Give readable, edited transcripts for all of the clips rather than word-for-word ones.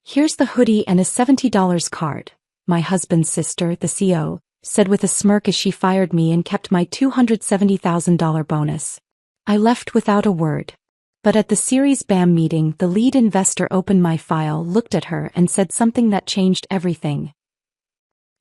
"Here's the hoodie and a $70 card," my husband's sister, the CO, said with a smirk as she fired me and kept my $270,000 bonus. I left without a word. But at the Series BAM meeting, the lead investor opened my file, looked at her, and said something that changed everything.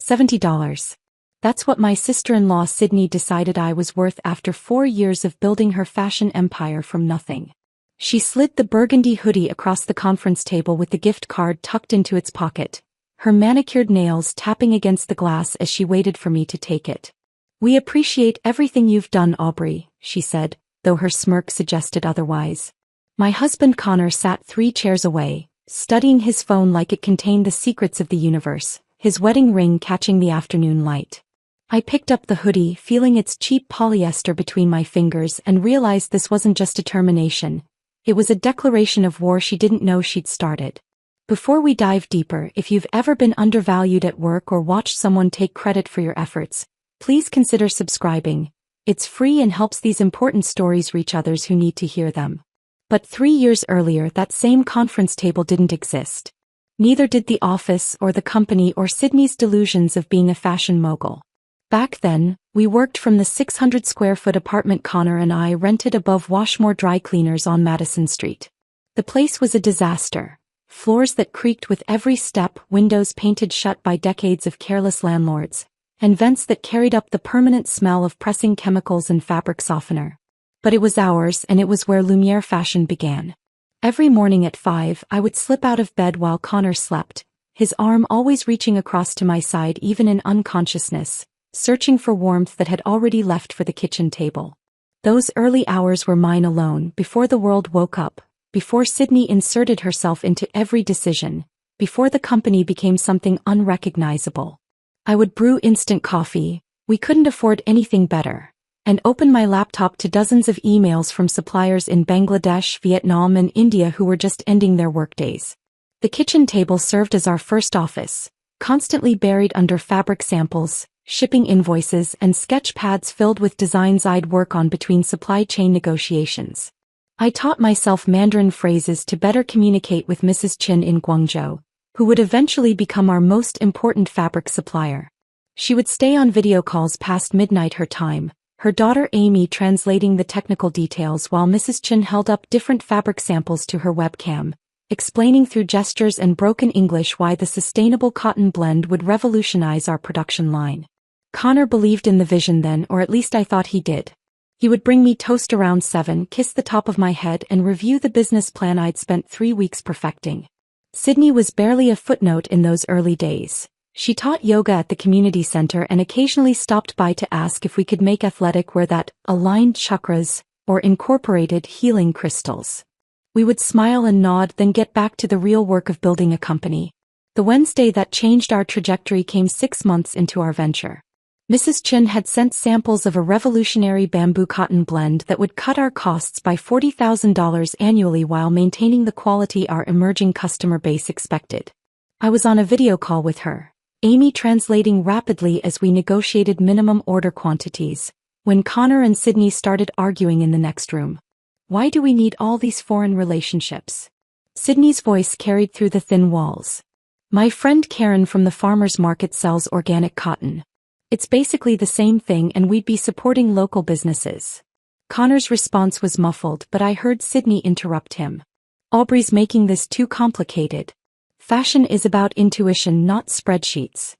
$70. That's what my sister-in-law Sydney decided I was worth after 4 years of building her fashion empire from nothing. She slid the burgundy hoodie across the conference table with the gift card tucked into its pocket, her manicured nails tapping against the glass as she waited for me to take it. "We appreciate everything you've done, Aubrey," she said, though her smirk suggested otherwise. My husband Connor sat 3 chairs away, studying his phone like it contained the secrets of the universe, his wedding ring catching the afternoon light. I picked up the hoodie, feeling its cheap polyester between my fingers, and realized this wasn't just a termination. It was a declaration of war she didn't know she'd started. Before we dive deeper, if you've ever been undervalued at work or watched someone take credit for your efforts, please consider subscribing. It's free and helps these important stories reach others who need to hear them. But 3 years earlier, that same conference table didn't exist. Neither did the office or the company or Sydney's delusions of being a fashion mogul. Back then, we worked from the 600-square-foot apartment Connor and I rented above Washmore Dry Cleaners on Madison Street. The place was a disaster. Floors that creaked with every step, windows painted shut by decades of careless landlords, and vents that carried up the permanent smell of pressing chemicals and fabric softener. But it was ours, and it was where Lumiere fashion began. Every morning at 5, I would slip out of bed while Connor slept, his arm always reaching across to my side even in unconsciousness, searching for warmth that had already left for the kitchen table. Those early hours were mine alone, before the world woke up, before Sydney inserted herself into every decision, before the company became something unrecognizable. I would brew instant coffee, we couldn't afford anything better, and open my laptop to dozens of emails from suppliers in Bangladesh, Vietnam, and India who were just ending their workdays. The kitchen table served as our first office, constantly buried under fabric samples, shipping invoices, and sketch pads filled with designs I'd work on between supply chain negotiations. I taught myself Mandarin phrases to better communicate with Mrs. Chin in Guangzhou, who would eventually become our most important fabric supplier. She would stay on video calls past midnight her time, her daughter Amy translating the technical details while Mrs. Chin held up different fabric samples to her webcam, explaining through gestures and broken English why the sustainable cotton blend would revolutionize our production line. Connor believed in the vision then, or at least I thought he did. He would bring me toast around 7, kiss the top of my head, and review the business plan I'd spent 3 weeks perfecting. Sydney was barely a footnote in those early days. She taught yoga at the community center and occasionally stopped by to ask if we could make athletic wear that aligned chakras or incorporated healing crystals. We would smile and nod, then get back to the real work of building a company. The Wednesday that changed our trajectory came 6 months into our venture. Mrs. Chin had sent samples of a revolutionary bamboo cotton blend that would cut our costs by $40,000 annually while maintaining the quality our emerging customer base expected. I was on a video call with her, Amy translating rapidly as we negotiated minimum order quantities, when Connor and Sydney started arguing in the next room. "Why do we need all these foreign relationships?" Sydney's voice carried through the thin walls. "My friend Karen from the farmer's market sells organic cotton. It's basically the same thing and we'd be supporting local businesses." Connor's response was muffled, but I heard Sydney interrupt him. "Aubrey's making this too complicated. Fashion is about intuition, not spreadsheets."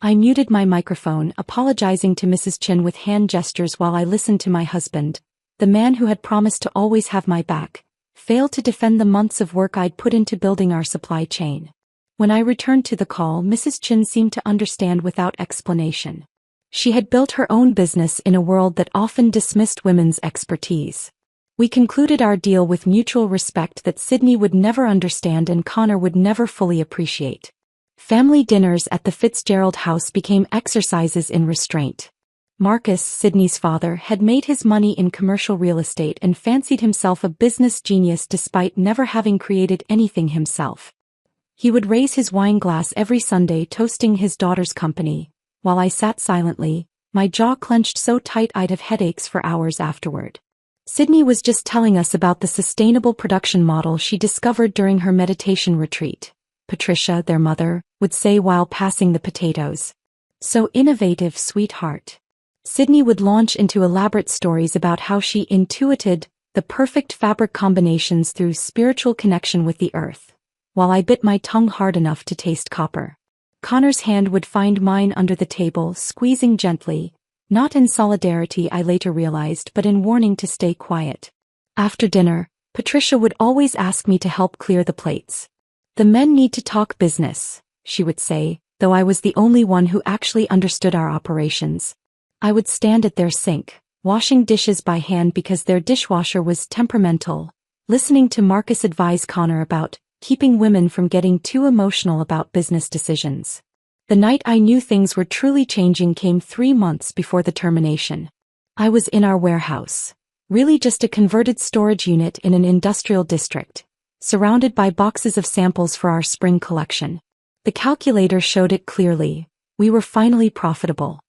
I muted my microphone, apologizing to Mrs. Chin with hand gestures while I listened to my husband, the man who had promised to always have my back, fail to defend the months of work I'd put into building our supply chain. When I returned to the call, Mrs. Chin seemed to understand without explanation. She had built her own business in a world that often dismissed women's expertise. We concluded our deal with mutual respect that Sydney would never understand and Connor would never fully appreciate. Family dinners at the Fitzgerald house became exercises in restraint. Marcus, Sydney's father, had made his money in commercial real estate and fancied himself a business genius despite never having created anything himself. He would raise his wine glass every Sunday toasting his daughter's company, while I sat silently, my jaw clenched so tight I'd have headaches for hours afterward. Sydney was just telling us about the sustainable production model she discovered during her meditation retreat, Patricia, their mother, would say while passing the potatoes. So innovative, sweetheart. Sydney would launch into elaborate stories about how she intuited the perfect fabric combinations through spiritual connection with the earth, while I bit my tongue hard enough to taste copper. Connor's hand would find mine under the table, squeezing gently, not in solidarity I later realized but in warning to stay quiet. After dinner, Patricia would always ask me to help clear the plates. "The men need to talk business," she would say, though I was the only one who actually understood our operations. I would stand at their sink, washing dishes by hand because their dishwasher was temperamental, listening to Marcus advise Connor about keeping women from getting too emotional about business decisions. The night I knew things were truly changing came 3 months before the termination. I was in our warehouse, really just a converted storage unit in an industrial district, surrounded by boxes of samples for our spring collection. The calculator showed it clearly. We were finally profitable.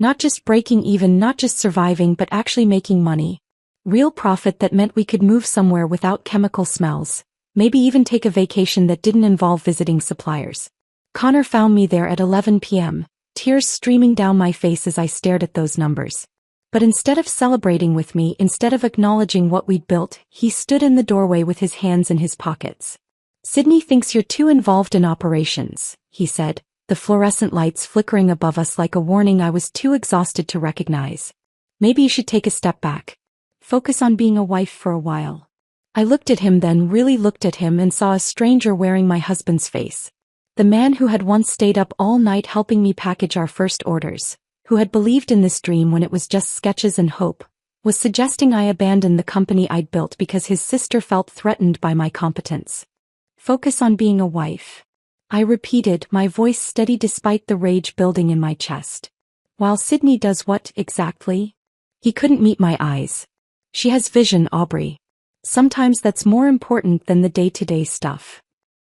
Not just breaking even, not just surviving, but actually making money. Real profit that meant we could move somewhere without chemical smells, maybe even take a vacation that didn't involve visiting suppliers. Connor found me there at 11 p.m., tears streaming down my face as I stared at those numbers. But instead of celebrating with me, instead of acknowledging what we'd built, he stood in the doorway with his hands in his pockets. "Sydney thinks you're too involved in operations," he said, the fluorescent lights flickering above us like a warning I was too exhausted to recognize. "Maybe you should take a step back. Focus on being a wife for a while." I looked at him, then really looked at him, and saw a stranger wearing my husband's face. The man who had once stayed up all night helping me package our first orders, who had believed in this dream when it was just sketches and hope, was suggesting I abandon the company I'd built because his sister felt threatened by my competence. "Focus on being a wife," I repeated, my voice steady despite the rage building in my chest. "While Sydney does what, exactly?" He couldn't meet my eyes. "She has vision, Aubrey. Sometimes that's more important than the day-to-day stuff."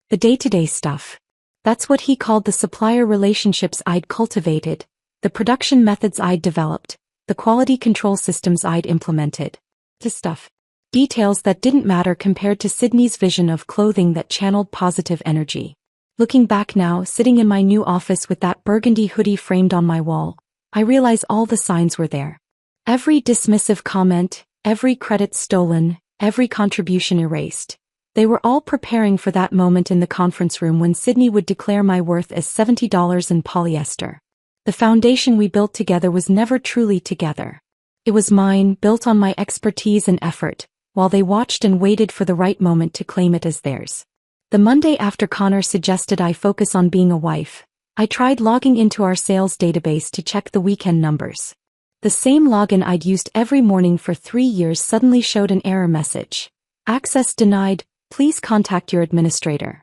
The day-to-day stuff. That's what he called the supplier relationships I'd cultivated, the production methods I'd developed, the quality control systems I'd implemented. The stuff. Details that didn't matter compared to Sydney's vision of clothing that channeled positive energy. Looking back now, sitting in my new office with that burgundy hoodie framed on my wall, I realize all the signs were there. Every dismissive comment, every credit stolen, every contribution erased. They were all preparing for that moment in the conference room when Sydney would declare my worth as $70 in polyester. The foundation we built together was never truly together. It was mine, built on my expertise and effort, while they watched and waited for the right moment to claim it as theirs. The Monday after Connor suggested I focus on being a wife, I tried logging into our sales database to check the weekend numbers. The same login I'd used every morning for 3 years suddenly showed an error message. "Access denied. Please contact your administrator."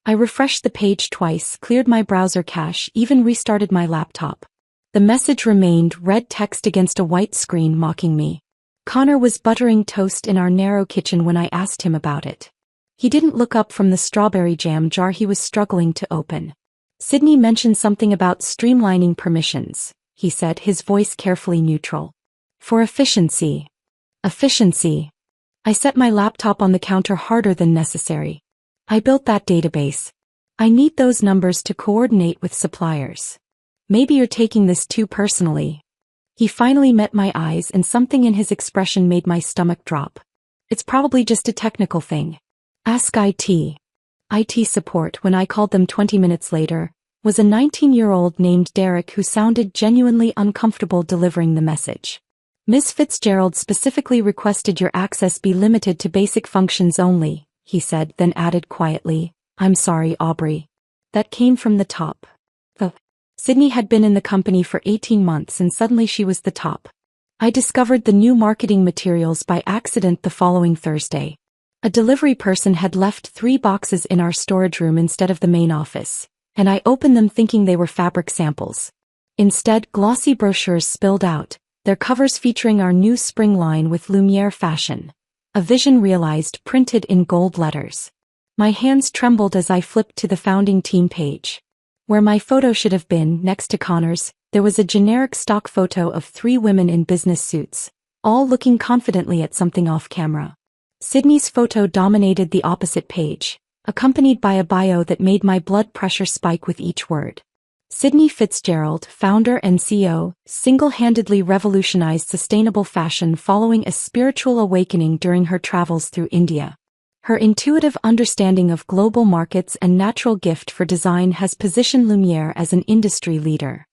I refreshed the page twice, cleared my browser cache, even restarted my laptop. The message remained, red text against a white screen, mocking me. Connor was buttering toast in our narrow kitchen when I asked him about it. He didn't look up from the strawberry jam jar he was struggling to open. "Sydney mentioned something about streamlining permissions," he said, his voice carefully neutral. "For efficiency." Efficiency. I set my laptop on the counter harder than necessary. "I built that database. I need those numbers to coordinate with suppliers." "Maybe you're taking this too personally." He finally met my eyes, and something in his expression made my stomach drop. "It's probably just a technical thing. Ask IT." IT support, when I called them 20 minutes later, was a 19-year-old named Derek who sounded genuinely uncomfortable delivering the message. "Ms. Fitzgerald specifically requested your access be limited to basic functions only," he said, then added quietly, "I'm sorry, Aubrey." That came from the top. Sydney had been in the company for 18 months and suddenly she was the top. I discovered the new marketing materials by accident the following Thursday. A delivery person had left 3 boxes in our storage room instead of the main office, and I opened them thinking they were fabric samples. Instead, glossy brochures spilled out, their covers featuring our new spring line with Lumiere fashion. A vision realized, printed in gold letters. My hands trembled as I flipped to the founding team page. Where my photo should have been, next to Connor's, there was a generic stock photo of 3 women in business suits, all looking confidently at something off camera. Sydney's photo dominated the opposite page, accompanied by a bio that made my blood pressure spike with each word. Sydney Fitzgerald, founder and CEO, single-handedly revolutionized sustainable fashion following a spiritual awakening during her travels through India. Her intuitive understanding of global markets and natural gift for design has positioned Lumiere as an industry leader.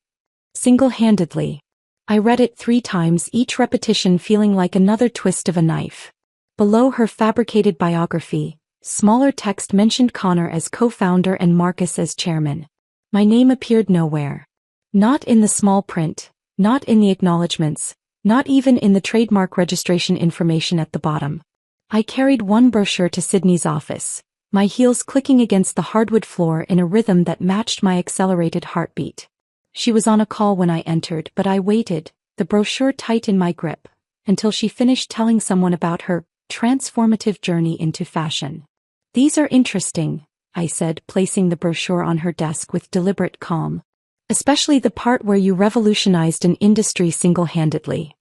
Single-handedly. I read it 3 times, each repetition feeling like another twist of a knife. Below her fabricated biography, smaller text mentioned Connor as co-founder and Marcus as chairman. My name appeared nowhere. Not in the small print, not in the acknowledgements, not even in the trademark registration information at the bottom. I carried one brochure to Sydney's office, my heels clicking against the hardwood floor in a rhythm that matched my accelerated heartbeat. She was on a call when I entered, but I waited, the brochure tight in my grip, until she finished telling someone about her transformative journey into fashion. These are interesting, I said, placing the brochure on her desk with deliberate calm. Especially the part where you revolutionized an industry single-handedly.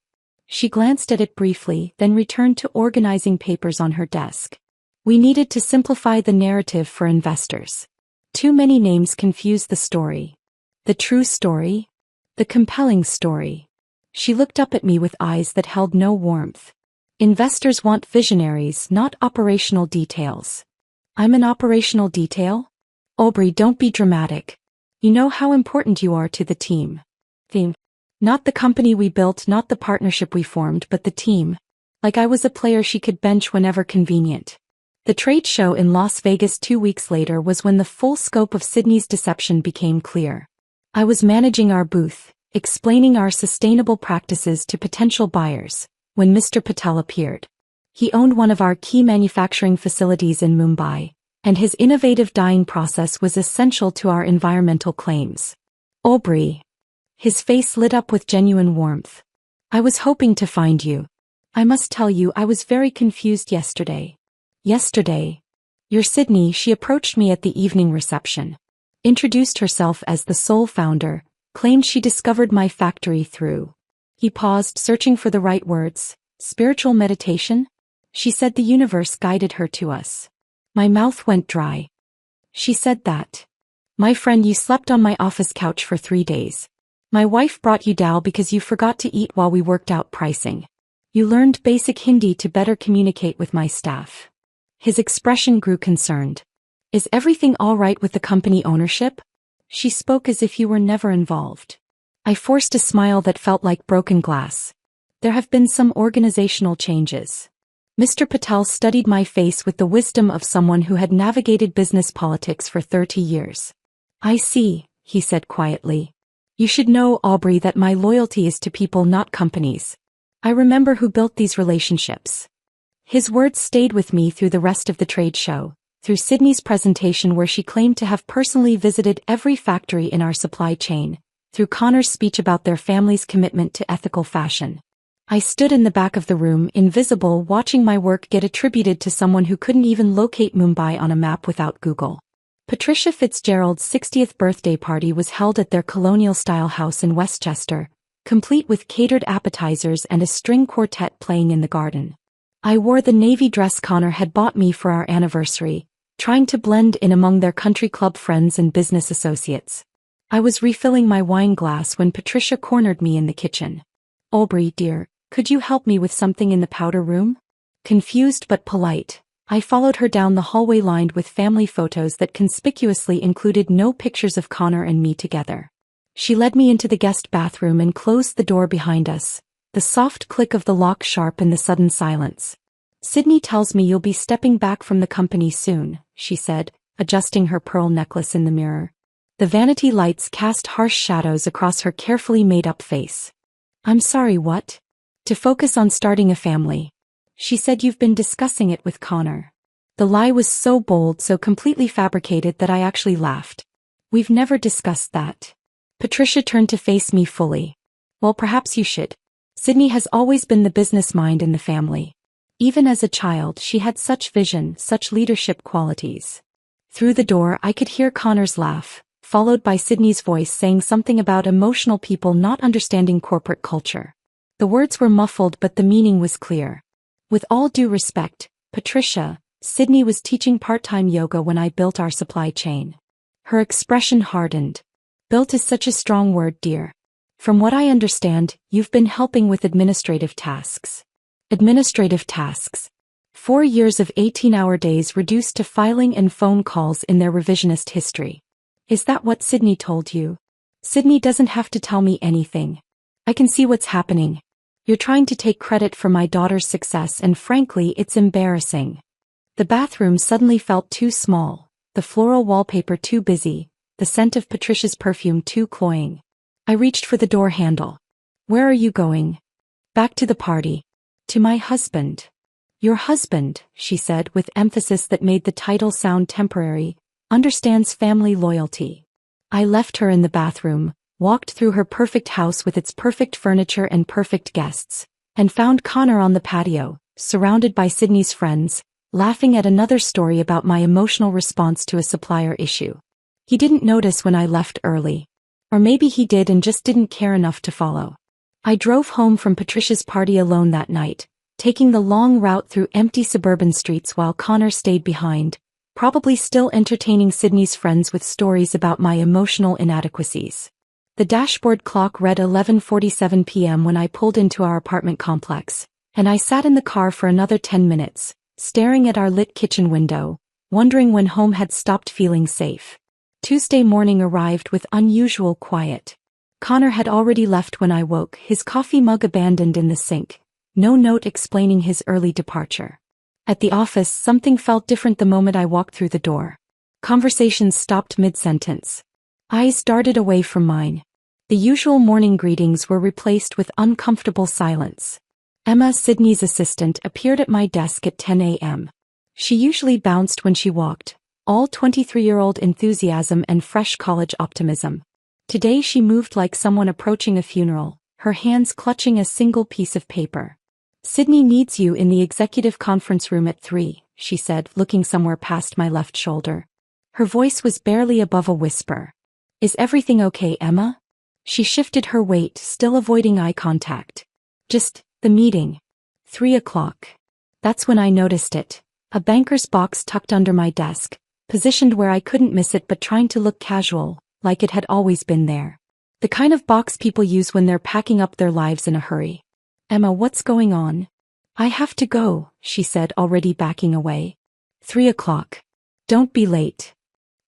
She glanced at it briefly, then returned to organizing papers on her desk. We needed to simplify the narrative for investors. Too many names confuse the story. The true story? The compelling story. She looked up at me with eyes that held no warmth. Investors want visionaries, not operational details. I'm an operational detail? Aubrey, don't be dramatic. You know how important you are to the team. Not the company we built, not the partnership we formed, but the team. Like I was a player she could bench whenever convenient. The trade show in Las Vegas 2 weeks later was when the full scope of Sydney's deception became clear. I was managing our booth, explaining our sustainable practices to potential buyers, when Mr. Patel appeared. He owned one of our key manufacturing facilities in Mumbai, and his innovative dyeing process was essential to our environmental claims. Aubrey. His face lit up with genuine warmth. I was hoping to find you. I must tell you, I was very confused yesterday. Yesterday. You're Sydney. She approached me at the evening reception. Introduced herself as the sole founder, claimed she discovered my factory through. He paused, searching for the right words. Spiritual meditation? She said the universe guided her to us. My mouth went dry. She said that. My friend, you slept on my office couch for 3 days. My wife brought you dal because you forgot to eat while we worked out pricing. You learned basic Hindi to better communicate with my staff. His expression grew concerned. Is everything all right with the company ownership? She spoke as if you were never involved. I forced a smile that felt like broken glass. There have been some organizational changes. Mr. Patel studied my face with the wisdom of someone who had navigated business politics for 30 years. I see, he said quietly. You should know, Aubrey, that my loyalty is to people, not companies. I remember who built these relationships. His words stayed with me through the rest of the trade show, through Sydney's presentation where she claimed to have personally visited every factory in our supply chain, through Connor's speech about their family's commitment to ethical fashion. I stood in the back of the room, invisible, watching my work get attributed to someone who couldn't even locate Mumbai on a map without Google. Patricia Fitzgerald's 60th birthday party was held at their colonial-style house in Westchester, complete with catered appetizers and a string quartet playing in the garden. I wore the navy dress Connor had bought me for our anniversary, trying to blend in among their country club friends and business associates. I was refilling my wine glass when Patricia cornered me in the kitchen. Aubrey, dear, could you help me with something in the powder room? Confused but polite, I followed her down the hallway lined with family photos that conspicuously included no pictures of Connor and me together. She led me into the guest bathroom and closed the door behind us, the soft click of the lock sharp in the sudden silence. Sydney tells me you'll be stepping back from the company soon, she said, adjusting her pearl necklace in the mirror. The vanity lights cast harsh shadows across her carefully made-up face. I'm sorry, what? To focus on starting a family. She said you've been discussing it with Connor. The lie was so bold, so completely fabricated that I actually laughed. We've never discussed that. Patricia turned to face me fully. Well, perhaps you should. Sydney has always been the business mind in the family. Even as a child, she had such vision, such leadership qualities. Through the door, I could hear Connor's laugh, followed by Sydney's voice saying something about emotional people not understanding corporate culture. The words were muffled, but the meaning was clear. With all due respect, Patricia, Sydney was teaching part-time yoga when I built our supply chain. Her expression hardened. Built is such a strong word, dear. From what I understand, you've been helping with administrative tasks. Administrative tasks. 4 years of 18-hour days reduced to filing and phone calls in their revisionist history. Is that what Sydney told you? Sydney doesn't have to tell me anything. I can see what's happening. You're trying to take credit for my daughter's success, and frankly, it's embarrassing. The bathroom suddenly felt too small, the floral wallpaper too busy, the scent of Patricia's perfume too cloying. I reached for the door handle. Where are you going? Back to the party. To my husband. Your husband, she said with emphasis that made the title sound temporary, understands family loyalty. I left her in the bathroom, walked through her perfect house with its perfect furniture and perfect guests, and found Connor on the patio, surrounded by Sydney's friends, laughing at another story about my emotional response to a supplier issue. He didn't notice when I left early. Or maybe he did and just didn't care enough to follow. I drove home from Patricia's party alone that night, taking the long route through empty suburban streets while Connor stayed behind, probably still entertaining Sydney's friends with stories about my emotional inadequacies. The dashboard clock read 11:47 p.m. when I pulled into our apartment complex, and I sat in the car for another 10 minutes, staring at our lit kitchen window, wondering when home had stopped feeling safe. Tuesday morning arrived with unusual quiet. Connor had already left when I woke, his coffee mug abandoned in the sink, no note explaining his early departure. At the office, something felt different the moment I walked through the door. Conversations stopped mid-sentence. Eyes darted away from mine. The usual morning greetings were replaced with uncomfortable silence. Emma, Sydney's assistant, appeared at my desk at 10 a.m. She usually bounced when she walked, all 23-year-old enthusiasm and fresh college optimism. Today she moved like someone approaching a funeral, her hands clutching a single piece of paper. Sydney needs you in the executive conference room at 3, she said, looking somewhere past my left shoulder. Her voice was barely above a whisper. Is everything okay, Emma? She shifted her weight, still avoiding eye contact. Just, the meeting. 3 o'clock. That's when I noticed it. A banker's box tucked under my desk, positioned where I couldn't miss it but trying to look casual, like it had always been there. The kind of box people use when they're packing up their lives in a hurry. Emma, what's going on? I have to go, she said, already backing away. 3 o'clock. Don't be late.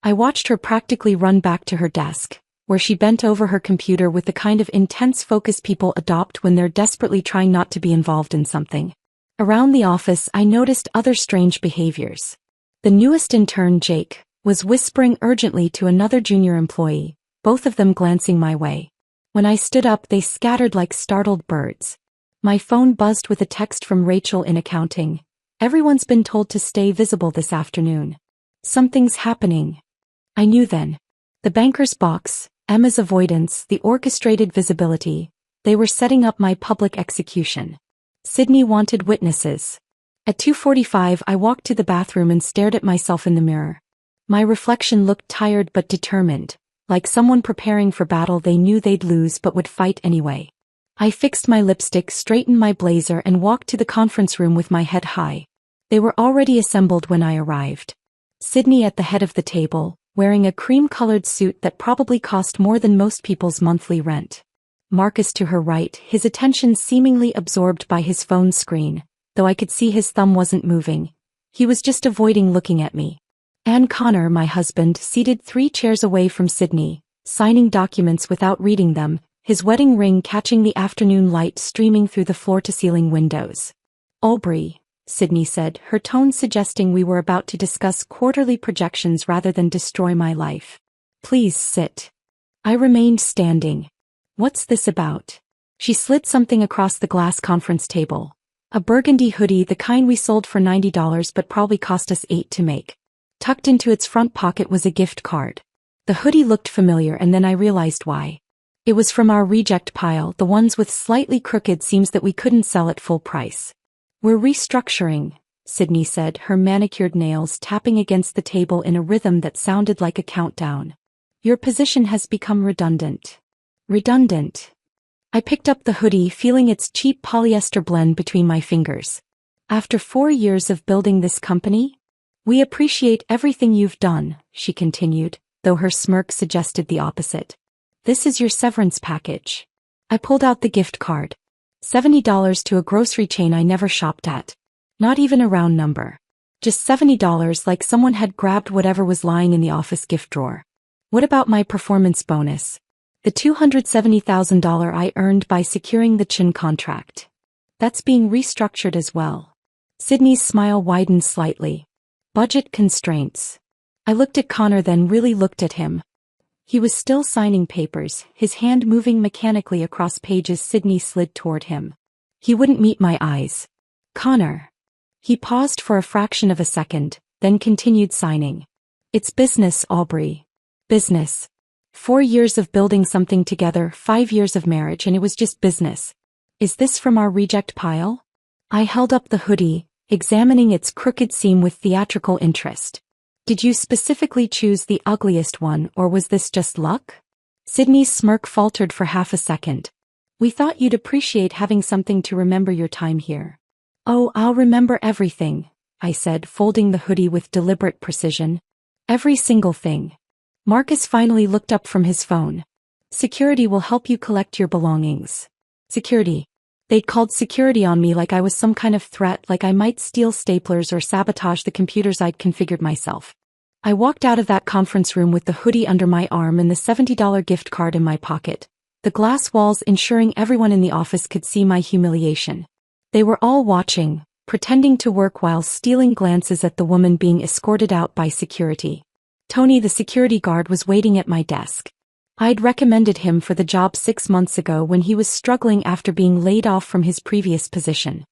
I watched her practically run back to her desk, where she bent over her computer with the kind of intense focus people adopt when they're desperately trying not to be involved in something. Around the office, I noticed other strange behaviors. The newest intern, Jake, was whispering urgently to another junior employee, both of them glancing my way. When I stood up, they scattered like startled birds. My phone buzzed with a text from Rachel in accounting. Everyone's been told to stay visible this afternoon. Something's happening. I knew then. The banker's box, Emma's avoidance, the orchestrated visibility, they were setting up my public execution. Sydney wanted witnesses. At 2:45 I walked to the bathroom and stared at myself in the mirror. My reflection looked tired but determined, like someone preparing for battle they knew they'd lose but would fight anyway. I fixed my lipstick, straightened my blazer and walked to the conference room with my head high. They were already assembled when I arrived. Sydney at the head of the table, wearing a cream-colored suit that probably cost more than most people's monthly rent. Marcus to her right, his attention seemingly absorbed by his phone screen, though I could see his thumb wasn't moving. He was just avoiding looking at me. And Connor, my husband, seated 3 chairs away from Sydney, signing documents without reading them, his wedding ring catching the afternoon light streaming through the floor-to-ceiling windows. Aubrey, Sydney said, her tone suggesting we were about to discuss quarterly projections rather than destroy my life. Please sit. I remained standing. What's this about? She slid something across the glass conference table. A burgundy hoodie, the kind we sold for $90 but probably cost us $8 to make. Tucked into its front pocket was a gift card. The hoodie looked familiar and then I realized why. It was from our reject pile, the ones with slightly crooked seams that we couldn't sell at full price. We're restructuring, Sydney said, her manicured nails tapping against the table in a rhythm that sounded like a countdown. Your position has become redundant. Redundant. I picked up the hoodie, feeling its cheap polyester blend between my fingers. After 4 years of building this company? We appreciate everything you've done, she continued, though her smirk suggested the opposite. This is your severance package. I pulled out the gift card. $70 to a grocery chain I never shopped at. Not even a round number. Just $70, like someone had grabbed whatever was lying in the office gift drawer. What about my performance bonus? The $270,000 I earned by securing the Chin contract. That's being restructured as well. Sydney's smile widened slightly. Budget constraints. I looked at Connor, then really looked at him. He was still signing papers, his hand moving mechanically across pages. Sydney slid toward him. He wouldn't meet my eyes. Connor. He paused for a fraction of a second, then continued signing. It's business, Aubrey. Business. 4 years of building something together, 5 years of marriage, and it was just business. Is this from our reject pile? I held up the hoodie, examining its crooked seam with theatrical interest. Did you specifically choose the ugliest one, or was this just luck? Sydney's smirk faltered for half a second. We thought you'd appreciate having something to remember your time here. Oh, I'll remember everything, I said, folding the hoodie with deliberate precision. Every single thing. Marcus finally looked up from his phone. Security will help you collect your belongings. Security. They'd called security on me like I was some kind of threat, like I might steal staplers or sabotage the computers I'd configured myself. I walked out of that conference room with the hoodie under my arm and the $70 gift card in my pocket, the glass walls ensuring everyone in the office could see my humiliation. They were all watching, pretending to work while stealing glances at the woman being escorted out by security. Tony, the security guard, was waiting at my desk. I'd recommended him for the job 6 months ago when he was struggling after being laid off from his previous position.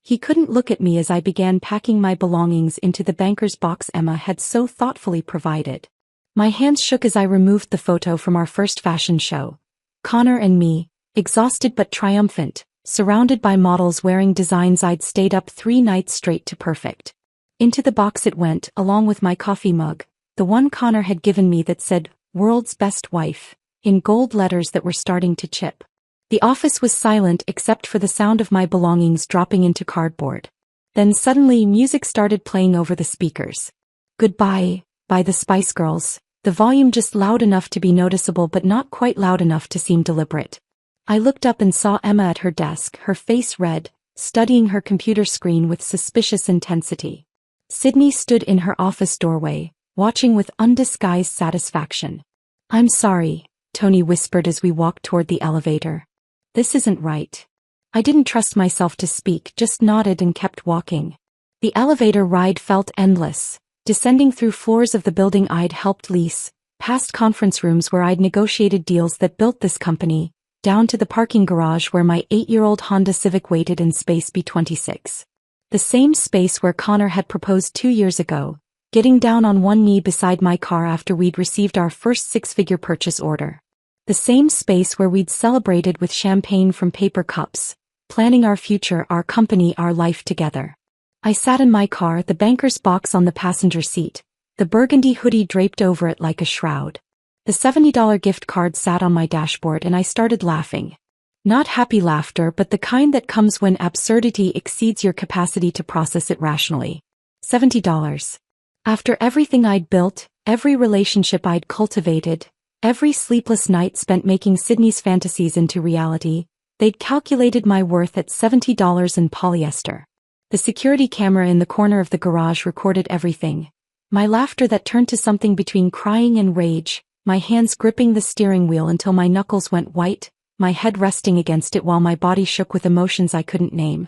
He couldn't look at me as I began packing my belongings into the banker's box Emma had so thoughtfully provided. My hands shook as I removed the photo from our first fashion show. Connor and me, exhausted but triumphant, surrounded by models wearing designs I'd stayed up 3 nights straight to perfect. Into the box it went, along with my coffee mug, the one Connor had given me that said, "World's Best Wife," in gold letters that were starting to chip. The office was silent except for the sound of my belongings dropping into cardboard. Then suddenly music started playing over the speakers. Goodbye, by the Spice Girls, the volume just loud enough to be noticeable but not quite loud enough to seem deliberate. I looked up and saw Emma at her desk, her face red, studying her computer screen with suspicious intensity. Sydney stood in her office doorway, watching with undisguised satisfaction. I'm sorry, Tony whispered as we walked toward the elevator. This isn't right. I didn't trust myself to speak, just nodded and kept walking. The elevator ride felt endless, descending through floors of the building I'd helped lease, past conference rooms where I'd negotiated deals that built this company, down to the parking garage where my 8-year-old Honda Civic waited in space B26. The same space where Connor had proposed 2 years ago, getting down on one knee beside my car after we'd received our first 6-figure purchase order. The same space where we'd celebrated with champagne from paper cups, planning our future, our company, our life together. I sat in my car, the banker's box on the passenger seat, the burgundy hoodie draped over it like a shroud. The $70 gift card sat on my dashboard and I started laughing. Not happy laughter, but the kind that comes when absurdity exceeds your capacity to process it rationally. $70. After everything I'd built, every relationship I'd cultivated, every sleepless night spent making Sydney's fantasies into reality, they'd calculated my worth at $70 in polyester. The security camera in the corner of the garage recorded everything. My laughter that turned to something between crying and rage, my hands gripping the steering wheel until my knuckles went white, my head resting against it while my body shook with emotions I couldn't name.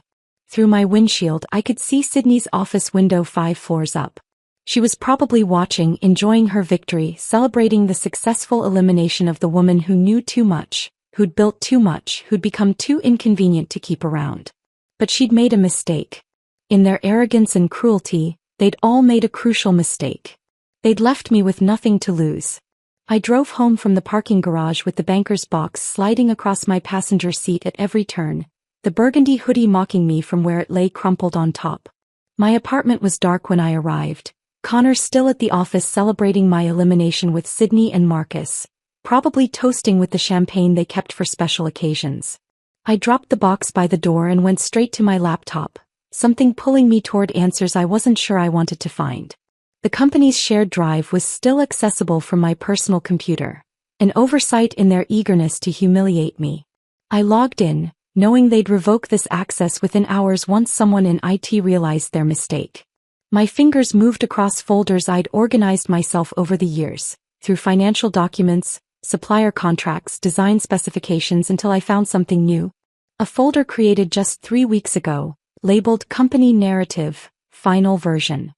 Through my windshield I could see Sydney's office window 5 floors up. She was probably watching, enjoying her victory, celebrating the successful elimination of the woman who knew too much, who'd built too much, who'd become too inconvenient to keep around. But she'd made a mistake. In their arrogance and cruelty, they'd all made a crucial mistake. They'd left me with nothing to lose. I drove home from the parking garage with the banker's box sliding across my passenger seat at every turn, the burgundy hoodie mocking me from where it lay crumpled on top. My apartment was dark when I arrived. Connor still at the office celebrating my elimination with Sydney and Marcus, probably toasting with the champagne they kept for special occasions. I dropped the box by the door and went straight to my laptop, something pulling me toward answers I wasn't sure I wanted to find. The company's shared drive was still accessible from my personal computer, an oversight in their eagerness to humiliate me. I logged in, knowing they'd revoke this access within hours once someone in IT realized their mistake. My fingers moved across folders I'd organized myself over the years, through financial documents, supplier contracts, design specifications until I found something new. A folder created just 3 weeks ago, labeled Company Narrative, Final Version.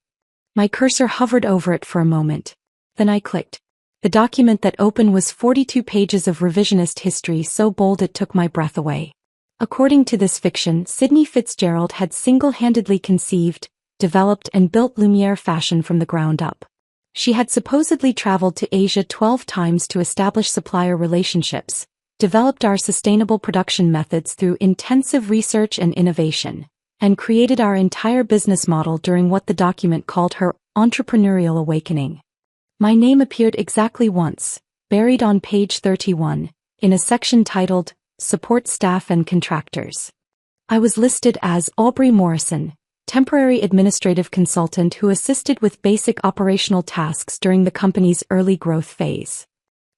My cursor hovered over it for a moment. Then I clicked. The document that opened was 42 pages of revisionist history so bold it took my breath away. According to this fiction, Sydney Fitzgerald had single-handedly conceived, developed and built Lumiere fashion from the ground up. She had supposedly traveled to Asia 12 times to establish supplier relationships, developed our sustainable production methods through intensive research and innovation, and created our entire business model during what the document called her entrepreneurial awakening. My name appeared exactly once, buried on page 31, in a section titled, Support Staff and Contractors. I was listed as Aubrey Morrison, temporary administrative consultant who assisted with basic operational tasks during the company's early growth phase.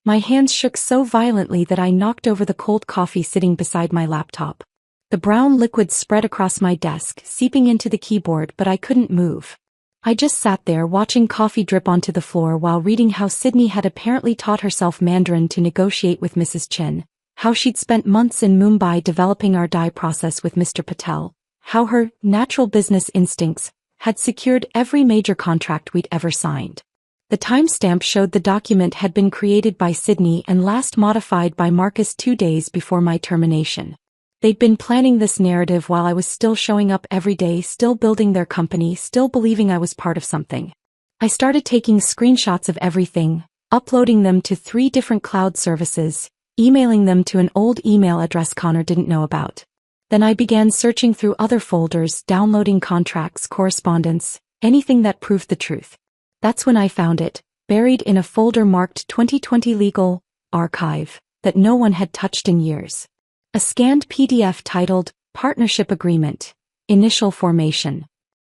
My hands shook so violently that I knocked over the cold coffee sitting beside my laptop. The brown liquid spread across my desk, seeping into the keyboard, but I couldn't move. I just sat there watching coffee drip onto the floor while reading how Sydney had apparently taught herself Mandarin to negotiate with Mrs. Chen, how she'd spent months in Mumbai developing our dye process with Mr. Patel, how her natural business instincts had secured every major contract we'd ever signed. The timestamp showed the document had been created by Sydney and last modified by Marcus 2 days before my termination. They'd been planning this narrative while I was still showing up every day, still building their company, still believing I was part of something. I started taking screenshots of everything, uploading them to 3 different cloud services, emailing them to an old email address Connor didn't know about. Then I began searching through other folders, downloading contracts, correspondence, anything that proved the truth. That's when I found it, buried in a folder marked 2020 Legal Archive, that no one had touched in years. A scanned PDF titled, Partnership Agreement, Initial Formation.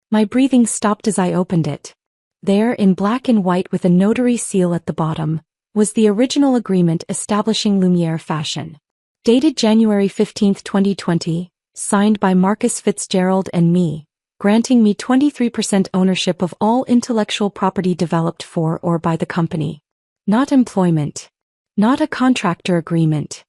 My breathing stopped as I opened it. There, in black and white with a notary seal at the bottom, was the original agreement establishing Lumiere Fashion. Dated January 15, 2020, signed by Marcus Fitzgerald and me, granting me 23% ownership of all intellectual property developed for or by the company. Not employment. Not a contractor agreement.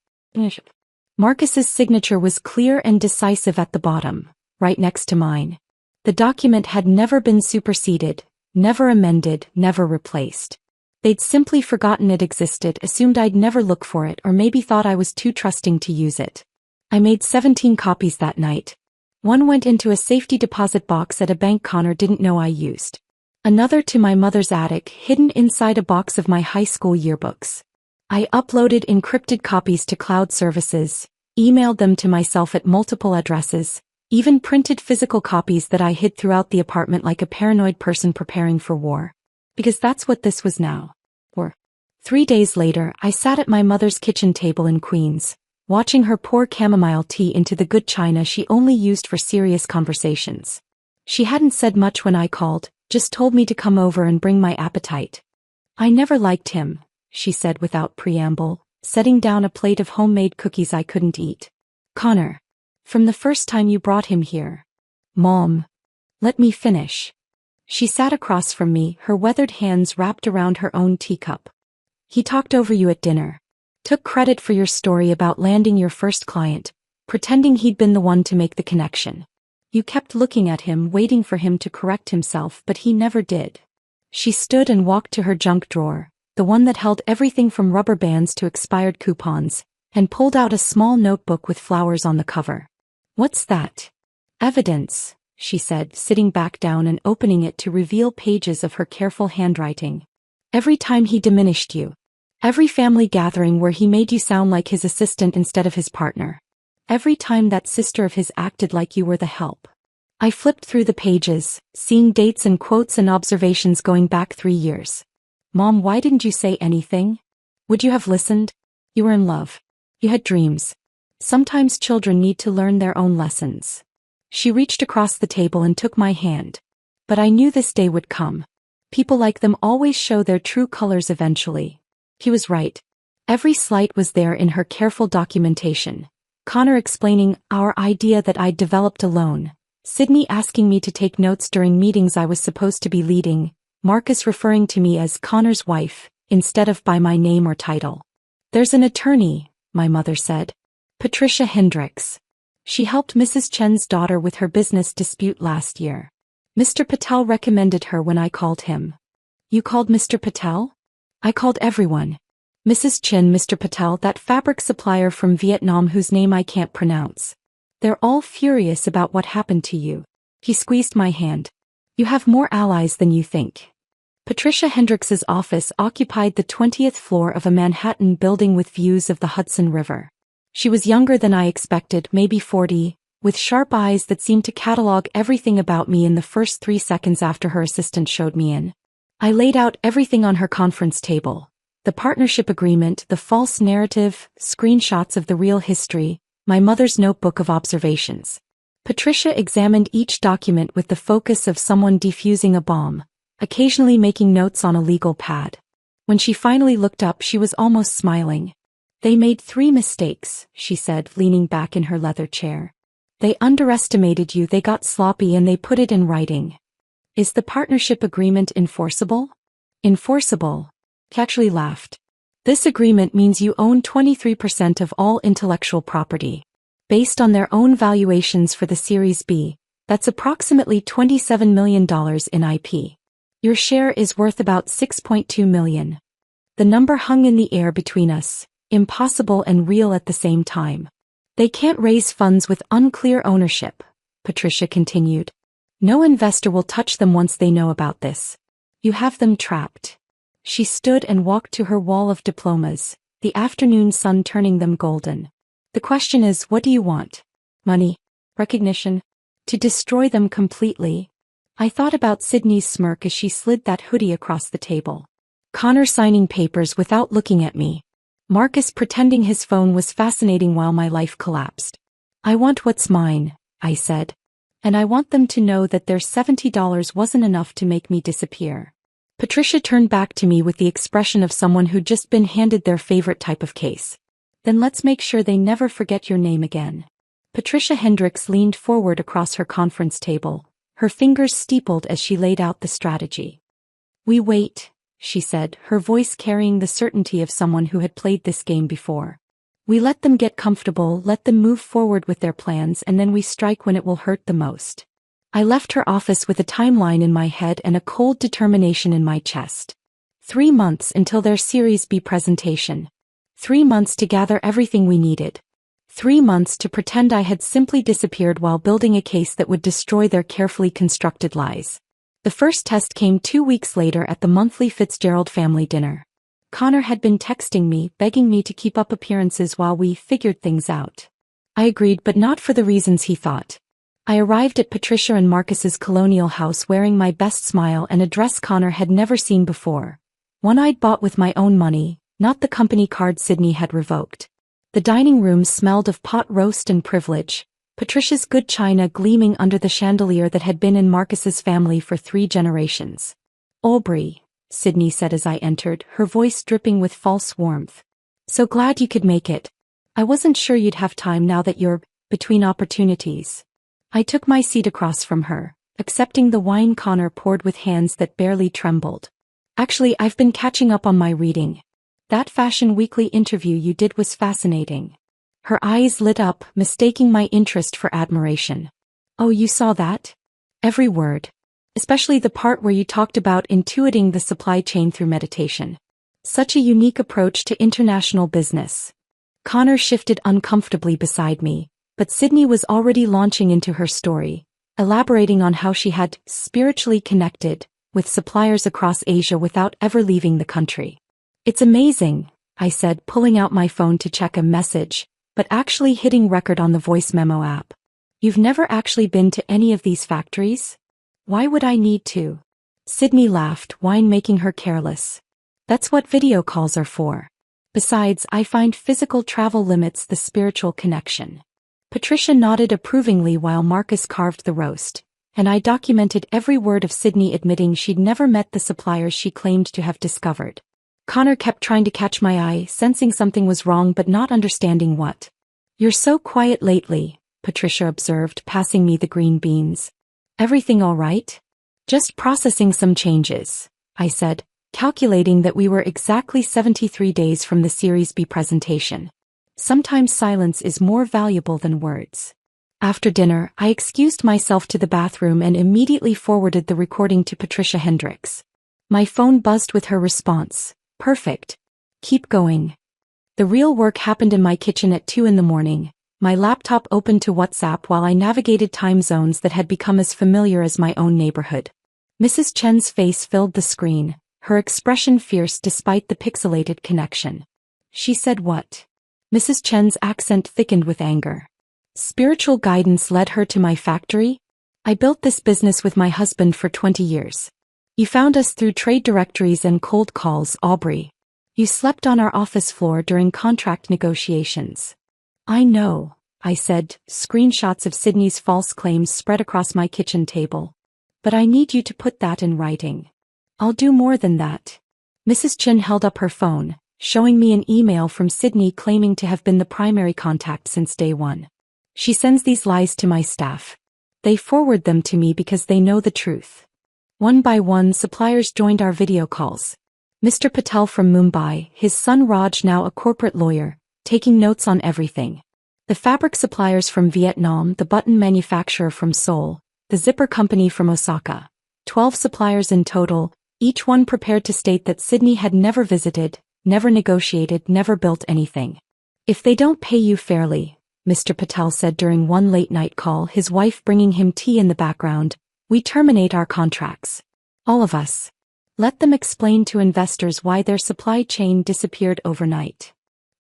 Marcus's signature was clear and decisive at the bottom, right next to mine. The document had never been superseded, never amended, never replaced. They'd simply forgotten it existed, assumed I'd never look for it, or maybe thought I was too trusting to use it. I made 17 copies that night. One went into a safety deposit box at a bank Connor didn't know I used. Another to my mother's attic, hidden inside a box of my high school yearbooks. I uploaded encrypted copies to cloud services, emailed them to myself at multiple addresses, even printed physical copies that I hid throughout the apartment like a paranoid person preparing for war. Because that's what this was now. 3 days later, I sat at my mother's kitchen table in Queens, watching her pour chamomile tea into the good china she only used for serious conversations. She hadn't said much when I called, just told me to come over and bring my appetite. I never liked him, she said without preamble, setting down a plate of homemade cookies I couldn't eat. Connor. From the first time you brought him here. Mom. Let me finish. She sat across from me, her weathered hands wrapped around her own teacup. He talked over you at dinner. Took credit for your story about landing your first client, pretending he'd been the one to make the connection. You kept looking at him, waiting for him to correct himself, but he never did. She stood and walked to her junk drawer, the one that held everything from rubber bands to expired coupons, and pulled out a small notebook with flowers on the cover. What's that? Evidence, she said, sitting back down and opening it to reveal pages of her careful handwriting. Every time he diminished you. Every family gathering where he made you sound like his assistant instead of his partner. Every time that sister of his acted like you were the help. I flipped through the pages, seeing dates and quotes and observations going back 3 years. Mom, why didn't you say anything? Would you have listened? You were in love. You had dreams. Sometimes children need to learn their own lessons. She reached across the table and took my hand. But I knew this day would come. People like them always show their true colors eventually. He was right. Every slight was there in her careful documentation. Connor explaining our idea that I'd developed alone. Sydney asking me to take notes during meetings I was supposed to be leading. Marcus referring to me as Connor's wife, instead of by my name or title. There's an attorney, my mother said. Patricia Hendricks. She helped Mrs. Chen's daughter with her business dispute last year. Mr. Patel recommended her when I called him. You called Mr. Patel? I called everyone. Mrs. Chen, Mr. Patel, that fabric supplier from Vietnam whose name I can't pronounce. They're all furious about what happened to you. He squeezed my hand. You have more allies than you think. Patricia Hendricks's office occupied the 20th floor of a Manhattan building with views of the Hudson River. She was younger than I expected, maybe 40, with sharp eyes that seemed to catalog everything about me in the first 3 seconds after her assistant showed me in. I laid out everything on her conference table. The partnership agreement, the false narrative, screenshots of the real history, my mother's notebook of observations. Patricia examined each document with the focus of someone defusing a bomb, occasionally making notes on a legal pad. When she finally looked up, she was almost smiling. They made 3 mistakes, she said, leaning back in her leather chair. They underestimated you, they got sloppy, and they put it in writing. Is the partnership agreement enforceable? Enforceable? He actually laughed. This agreement means you own 23% of all intellectual property. Based on their own valuations for the Series B, that's approximately $27 million in IP. Your share is worth about $6.2 million. The number hung in the air between us, impossible and real at the same time. They can't raise funds with unclear ownership, Patricia continued. No investor will touch them once they know about this. You have them trapped. She stood and walked to her wall of diplomas, the afternoon sun turning them golden. The question is, what do you want? Money? Recognition? To destroy them completely? I thought about Sydney's smirk as she slid that hoodie across the table. Connor signing papers without looking at me. Marcus pretending his phone was fascinating while my life collapsed. I want what's mine, I said. And I want them to know that their $70 wasn't enough to make me disappear. Patricia turned back to me with the expression of someone who'd just been handed their favorite type of case. Then let's make sure they never forget your name again. Patricia Hendricks leaned forward across her conference table, her fingers steepled as she laid out the strategy. We wait, she said, her voice carrying the certainty of someone who had played this game before. We let them get comfortable, let them move forward with their plans, and then we strike when it will hurt the most. I left her office with a timeline in my head and a cold determination in my chest. 3 months until their Series B presentation. 3 months to gather everything we needed. 3 months to pretend I had simply disappeared while building a case that would destroy their carefully constructed lies. The first test came 2 weeks later at the monthly Fitzgerald family dinner. Connor had been texting me, begging me to keep up appearances while we figured things out. I agreed, but not for the reasons he thought. I arrived at Patricia and Marcus's colonial house wearing my best smile and a dress Connor had never seen before. One I'd bought with my own money, not the company card Sydney had revoked. The dining room smelled of pot roast and privilege, Patricia's good china gleaming under the chandelier that had been in Marcus's family for 3 generations. Aubrey, Sydney said as I entered, her voice dripping with false warmth. So glad you could make it. I wasn't sure you'd have time now that you're between opportunities. I took my seat across from her, accepting the wine Connor poured with hands that barely trembled. Actually, I've been catching up on my reading. That Fashion Weekly interview you did was fascinating. Her eyes lit up, mistaking my interest for admiration. Oh, you saw that? Every word. Especially the part where you talked about intuiting the supply chain through meditation. Such a unique approach to international business. Connor shifted uncomfortably beside me, but Sydney was already launching into her story, elaborating on how she had spiritually connected with suppliers across Asia without ever leaving the country. It's amazing, I said, pulling out my phone to check a message, but actually hitting record on the voice memo app. You've never actually been to any of these factories? Why would I need to? Sydney laughed, wine making her careless. That's what video calls are for. Besides, I find physical travel limits the spiritual connection. Patricia nodded approvingly while Marcus carved the roast, And I documented every word of Sydney admitting she'd never met the suppliers she claimed to have discovered. Connor kept trying to catch my eye, sensing something was wrong but not understanding what. "You're so quiet lately," Patricia observed, passing me the green beans. "Everything all right?" "Just processing some changes," I said, calculating that we were exactly 73 days from the Series B presentation. Sometimes silence is more valuable than words. After dinner, I excused myself to the bathroom and immediately forwarded the recording to Patricia Hendricks. My phone buzzed with her response. "Perfect. Keep going." The real work happened in my kitchen at 2 a.m, my laptop opened to WhatsApp while I navigated time zones that had become as familiar as my own neighborhood. Mrs. Chen's face filled the screen, her expression fierce despite the pixelated connection. "She said what?" Mrs. Chen's accent thickened with anger. "Spiritual guidance led her to my factory? I built this business with my husband for 20 years. You found us through trade directories and cold calls, Aubrey. You slept on our office floor during contract negotiations." "I know," I said, screenshots of Sydney's false claims spread across my kitchen table. "But I need you to put that in writing." "I'll do more than that." Mrs. Chen held up her phone, showing me an email from Sydney claiming to have been the primary contact since day one. "She sends these lies to my staff. They forward them to me because they know the truth." One by one, suppliers joined our video calls. Mr. Patel from Mumbai, his son Raj, now a corporate lawyer, taking notes on everything. The fabric suppliers from Vietnam, the button manufacturer from Seoul, the zipper company from Osaka. 12 suppliers in total, each one prepared to state that Sydney had never visited, never negotiated, never built anything. "If they don't pay you fairly," Mr. Patel said during one late-night call, his wife bringing him tea in the background, "we terminate our contracts. All of us. Let them explain to investors why their supply chain disappeared overnight."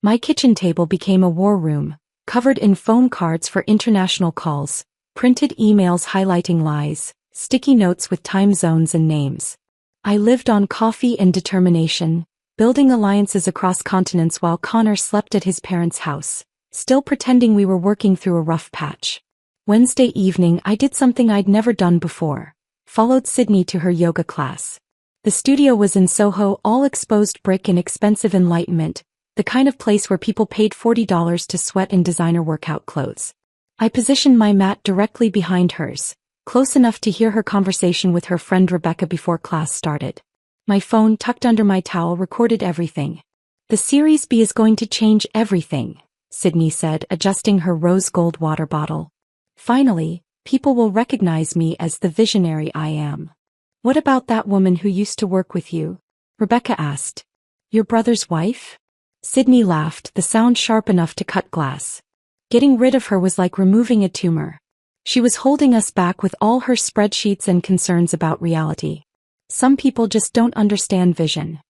My kitchen table became a war room, covered in phone cards for international calls, printed emails highlighting lies, sticky notes with time zones and names. I lived on coffee and determination, building alliances across continents while Connor slept at his parents' house, still pretending we were working through a rough patch. Wednesday evening, I did something I'd never done before. Followed Sydney to her yoga class. The studio was in Soho, all exposed brick and expensive enlightenment, the kind of place where people paid $40 to sweat in designer workout clothes. I positioned my mat directly behind hers, close enough to hear her conversation with her friend Rebecca before class started. My phone, tucked under my towel, recorded everything. "The Series B is going to change everything," Sydney said, adjusting her rose gold water bottle. "Finally, people will recognize me as the visionary I am." "What about that woman who used to work with you?" Rebecca asked. "Your brother's wife?" Sydney laughed, the sound sharp enough to cut glass. Getting rid of her was like removing a tumor. She was holding us back with all her spreadsheets and concerns about reality. Some people just don't understand vision.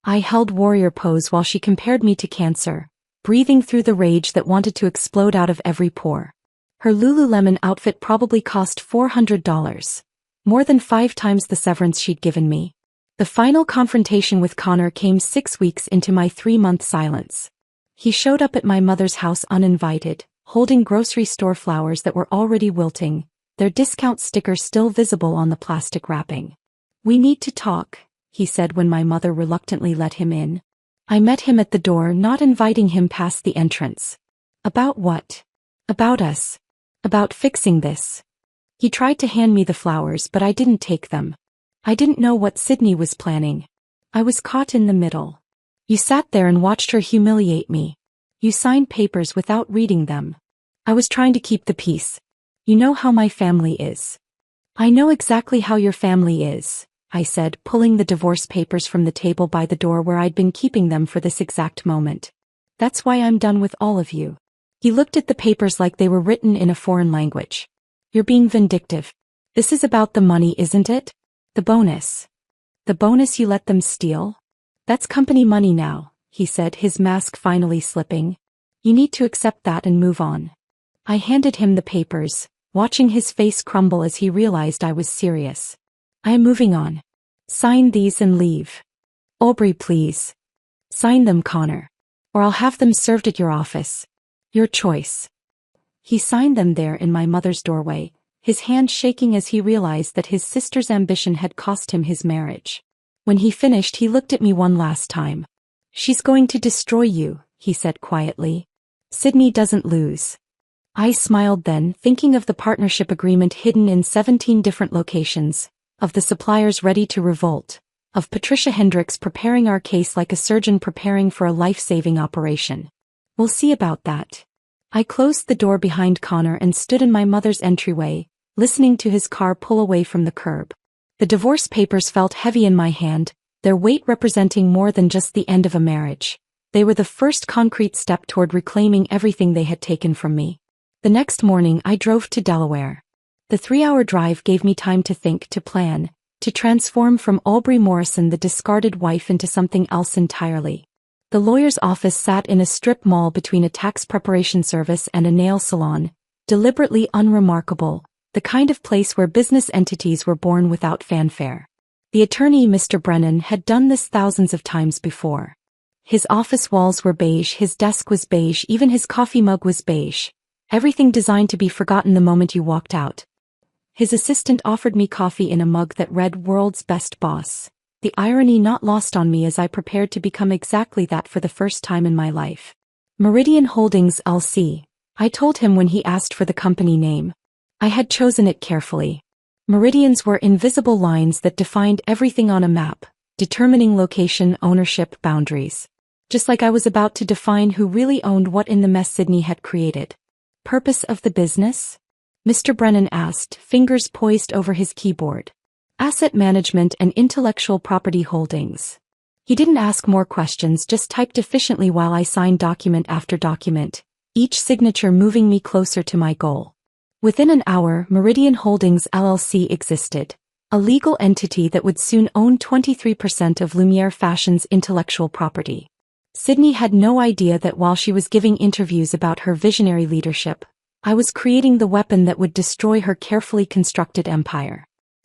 I held warrior pose while she compared me to cancer, breathing through the rage that wanted to explode out of every pore. Her Lululemon outfit probably cost $400, more than 5 times the severance she'd given me. The final confrontation with Connor came 6 weeks into my 3-month silence. He showed up at my mother's house uninvited, holding grocery store flowers that were already wilting, their discount sticker still visible on the plastic wrapping. "We need to talk," he said when my mother reluctantly let him in. I met him at the door, not inviting him past the entrance. "About what?" "About us. About fixing this." He tried to hand me the flowers, but I didn't take them. I didn't know what Sydney was planning. I was caught in the middle. "You sat there and watched her humiliate me. You signed papers without reading them." "I was trying to keep the peace. You know how my family is." "I know exactly how your family is," I said, pulling the divorce papers from the table by the door where I'd been keeping them for this exact moment. "That's why I'm done with all of you." He looked at the papers like they were written in a foreign language. "You're being vindictive. This is about the money, isn't it? The bonus. The bonus you let them steal? That's company money now," he said, his mask finally slipping. "You need to accept that and move on." I handed him the papers, watching his face crumble as he realized I was serious. "I am moving on. Sign these and leave." "Aubrey, please." "Sign them, Connor. Or I'll have them served at your office. Your choice." He signed them there in my mother's doorway, his hand shaking as he realized that his sister's ambition had cost him his marriage. When he finished, he looked at me one last time. "She's going to destroy you," he said quietly. "Sydney doesn't lose." I smiled then, thinking of the partnership agreement hidden in 17 different locations, of the suppliers ready to revolt, of Patricia Hendricks preparing our case like a surgeon preparing for a life-saving operation. "We'll see about that." I closed the door behind Connor and stood in my mother's entryway, listening to his car pull away from the curb. The divorce papers felt heavy in my hand, their weight representing more than just the end of a marriage. They were the first concrete step toward reclaiming everything they had taken from me. The next morning I drove to Delaware. The 3-hour drive gave me time to think, to plan, to transform from Aubrey Morrison the discarded wife into something else entirely. The lawyer's office sat in a strip mall between a tax preparation service and a nail salon, deliberately unremarkable, the kind of place where business entities were born without fanfare. The attorney, Mr. Brennan, had done this thousands of times before. His office walls were beige, his desk was beige, even his coffee mug was beige. Everything designed to be forgotten the moment you walked out. His assistant offered me coffee in a mug that read "World's Best Boss." The irony not lost on me as I prepared to become exactly that for the first time in my life. Meridian Holdings LC. I told him when he asked for the company name. I had chosen it carefully. Meridians were invisible lines that defined everything on a map, determining location, ownership, boundaries. Just like I was about to define who really owned what in the mess Sydney had created. "Purpose of the business?" Mr. Brennan asked, fingers poised over his keyboard. "Asset management and intellectual property holdings." He didn't ask more questions, just typed efficiently while I signed document after document, each signature moving me closer to my goal. Within an hour, Meridian Holdings LLC existed, a legal entity that would soon own 23% of Lumiere Fashion's intellectual property. Sydney had no idea that while she was giving interviews about her visionary leadership, I was creating the weapon that would destroy her carefully constructed empire.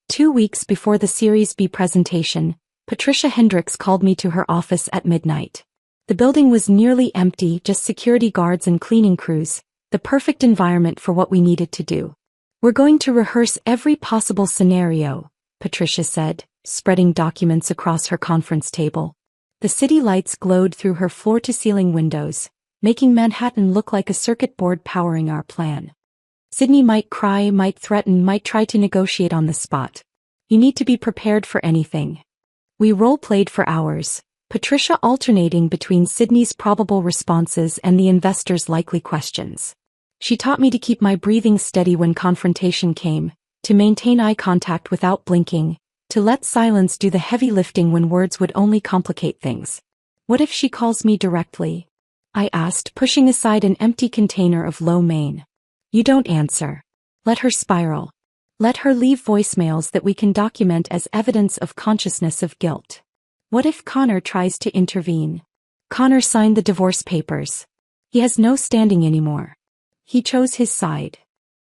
2 weeks before the Series B presentation, Patricia Hendricks called me to her office at midnight. The building was nearly empty, just security guards and cleaning crews, the perfect environment for what we needed to do. "We're going to rehearse every possible scenario," Patricia said, spreading documents across her conference table. The city lights glowed through her floor-to-ceiling windows, making Manhattan look like a circuit board powering our plan. "Sydney might cry, might threaten, might try to negotiate on the spot. You need to be prepared for anything." We role-played for hours, Patricia alternating between Sydney's probable responses and the investor's likely questions. She taught me to keep my breathing steady when confrontation came, to maintain eye contact without blinking, to let silence do the heavy lifting when words would only complicate things. "What if she calls me directly?" I asked, pushing aside an empty container of lo mein. "You don't answer. Let her spiral. Let her leave voicemails that we can document as evidence of consciousness of guilt. What if Connor tries to intervene?" Connor signed the divorce papers. He has no standing anymore. He chose his side.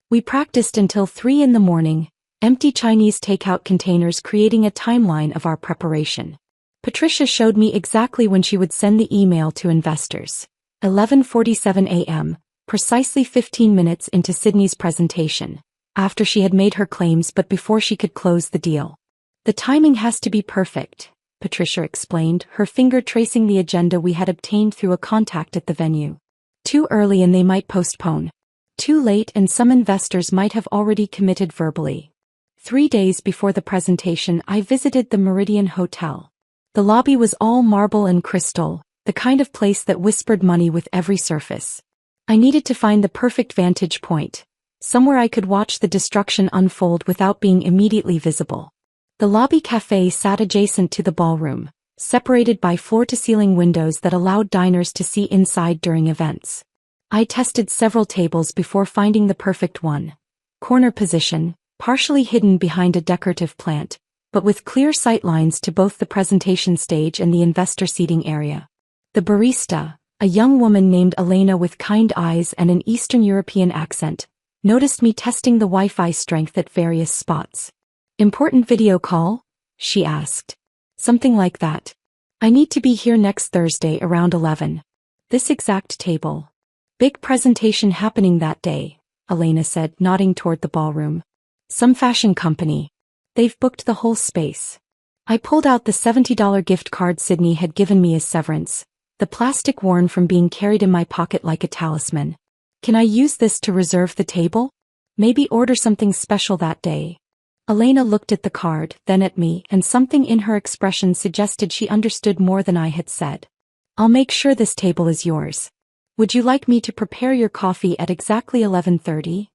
We practiced until 3 in the morning, empty Chinese takeout containers creating a timeline of our preparation. Patricia showed me exactly when she would send the email to investors. 11:47 a.m., precisely 15 minutes into Sydney's presentation, after she had made her claims but before she could close the deal. "The timing has to be perfect," Patricia explained, her finger tracing the agenda we had obtained through a contact at the venue. "Too early and they might postpone. Too late and some investors might have already committed verbally." 3 days before the presentation, I visited the Meridian Hotel. The lobby was all marble and crystal, the kind of place that whispered money with every surface. I needed to find the perfect vantage point, somewhere I could watch the destruction unfold without being immediately visible. The lobby cafe sat adjacent to the ballroom, separated by floor-to-ceiling windows that allowed diners to see inside during events. I tested several tables before finding the perfect one. Corner position, partially hidden behind a decorative plant, but with clear sightlines to both the presentation stage and the investor seating area. The barista, a young woman named Elena with kind eyes and an Eastern European accent, noticed me testing the Wi-Fi strength at various spots. "Important video call?" she asked. "Something like that. I need to be here next Thursday around 11. This exact table. Big presentation happening that day," Elena said, nodding toward the ballroom. Some fashion company. They've booked the whole space. I pulled out the $70 gift card Sydney had given me as severance, the plastic worn from being carried in my pocket like a talisman. Can I use this to reserve the table? Maybe order something special that day. Elena looked at the card, then at me, and something in her expression suggested she understood more than I had said. I'll make sure this table is yours. Would you like me to prepare your coffee at exactly 11:30?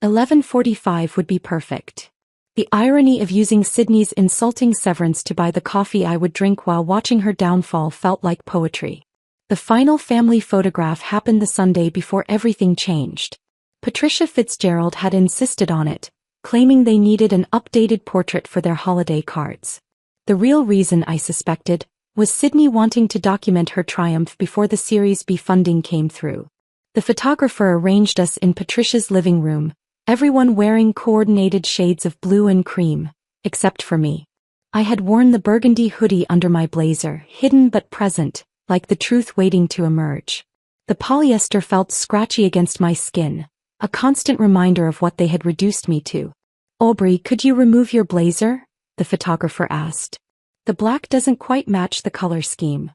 11:45 would be perfect. The irony of using Sydney's insulting severance to buy the coffee I would drink while watching her downfall felt like poetry. The final family photograph happened the Sunday before everything changed. Patricia Fitzgerald had insisted on it, claiming they needed an updated portrait for their holiday cards. The real reason, I suspected, was Sydney wanting to document her triumph before the Series B funding came through. The photographer arranged us in Patricia's living room, everyone wearing coordinated shades of blue and cream, except for me. I had worn the burgundy hoodie under my blazer, hidden but present, like the truth waiting to emerge. The polyester felt scratchy against my skin, a constant reminder of what they had reduced me to. Aubrey, could you remove your blazer? The photographer asked. The black doesn't quite match the color scheme.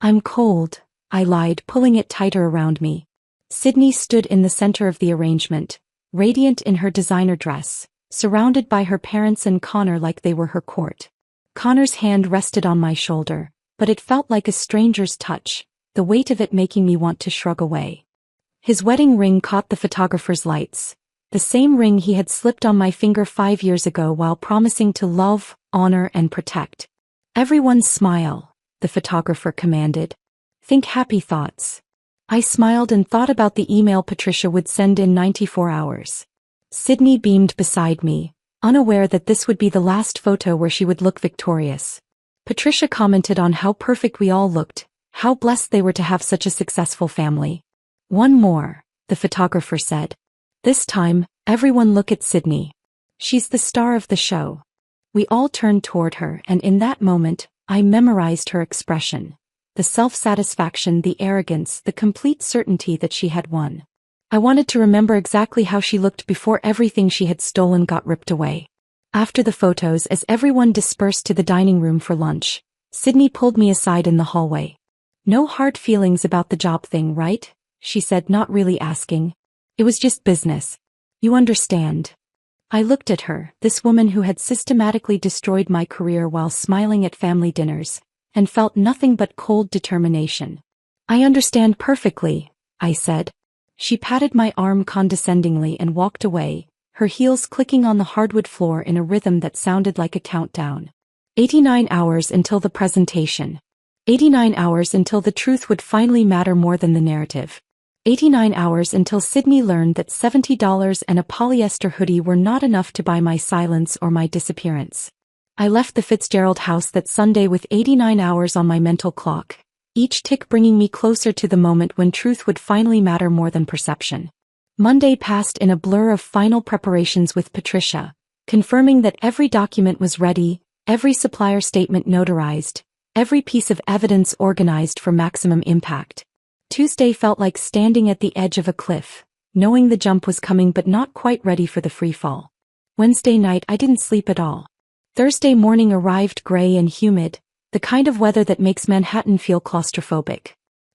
I'm cold, I lied, pulling it tighter around me. Sydney stood in the center of the arrangement, radiant in her designer dress, surrounded by her parents and Connor like they were her court. Connor's hand rested on my shoulder, but it felt like a stranger's touch, the weight of it making me want to shrug away. His wedding ring caught the photographer's lights, the same ring he had slipped on my finger 5 years ago while promising to love, honor, and protect. Everyone smile, the photographer commanded. Think happy thoughts. I smiled and thought about the email Patricia would send in 94 hours. Sydney beamed beside me, unaware that this would be the last photo where she would look victorious. Patricia commented on how perfect we all looked, how blessed they were to have such a successful family. One more, the photographer said. This time, everyone look at Sydney. She's the star of the show. We all turned toward her, and in that moment, I memorized her expression. The self-satisfaction, the arrogance, the complete certainty that she had won. I wanted to remember exactly how she looked before everything she had stolen got ripped away. After the photos, as everyone dispersed to the dining room for lunch, Sydney pulled me aside in the hallway. No hard feelings about the job thing, right? She said, not really asking. It was just business. You understand. I looked at her, this woman who had systematically destroyed my career while smiling at family dinners, and felt nothing but cold determination. I understand perfectly, I said. She patted my arm condescendingly and walked away, her heels clicking on the hardwood floor in a rhythm that sounded like a countdown. 89 hours until the presentation. 89 hours until the truth would finally matter more than the narrative. 89 hours until Sydney learned that $70 and a polyester hoodie were not enough to buy my silence or my disappearance. I left the Fitzgerald house that Sunday with 89 hours on my mental clock, each tick bringing me closer to the moment when truth would finally matter more than perception. Monday passed in a blur of final preparations with Patricia, confirming that every document was ready, every supplier statement notarized, every piece of evidence organized for maximum impact. Tuesday felt like standing at the edge of a cliff, knowing the jump was coming but not quite ready for the freefall. Wednesday night I didn't sleep at all. Thursday morning arrived gray and humid, the kind of weather that makes Manhattan feel claustrophobic.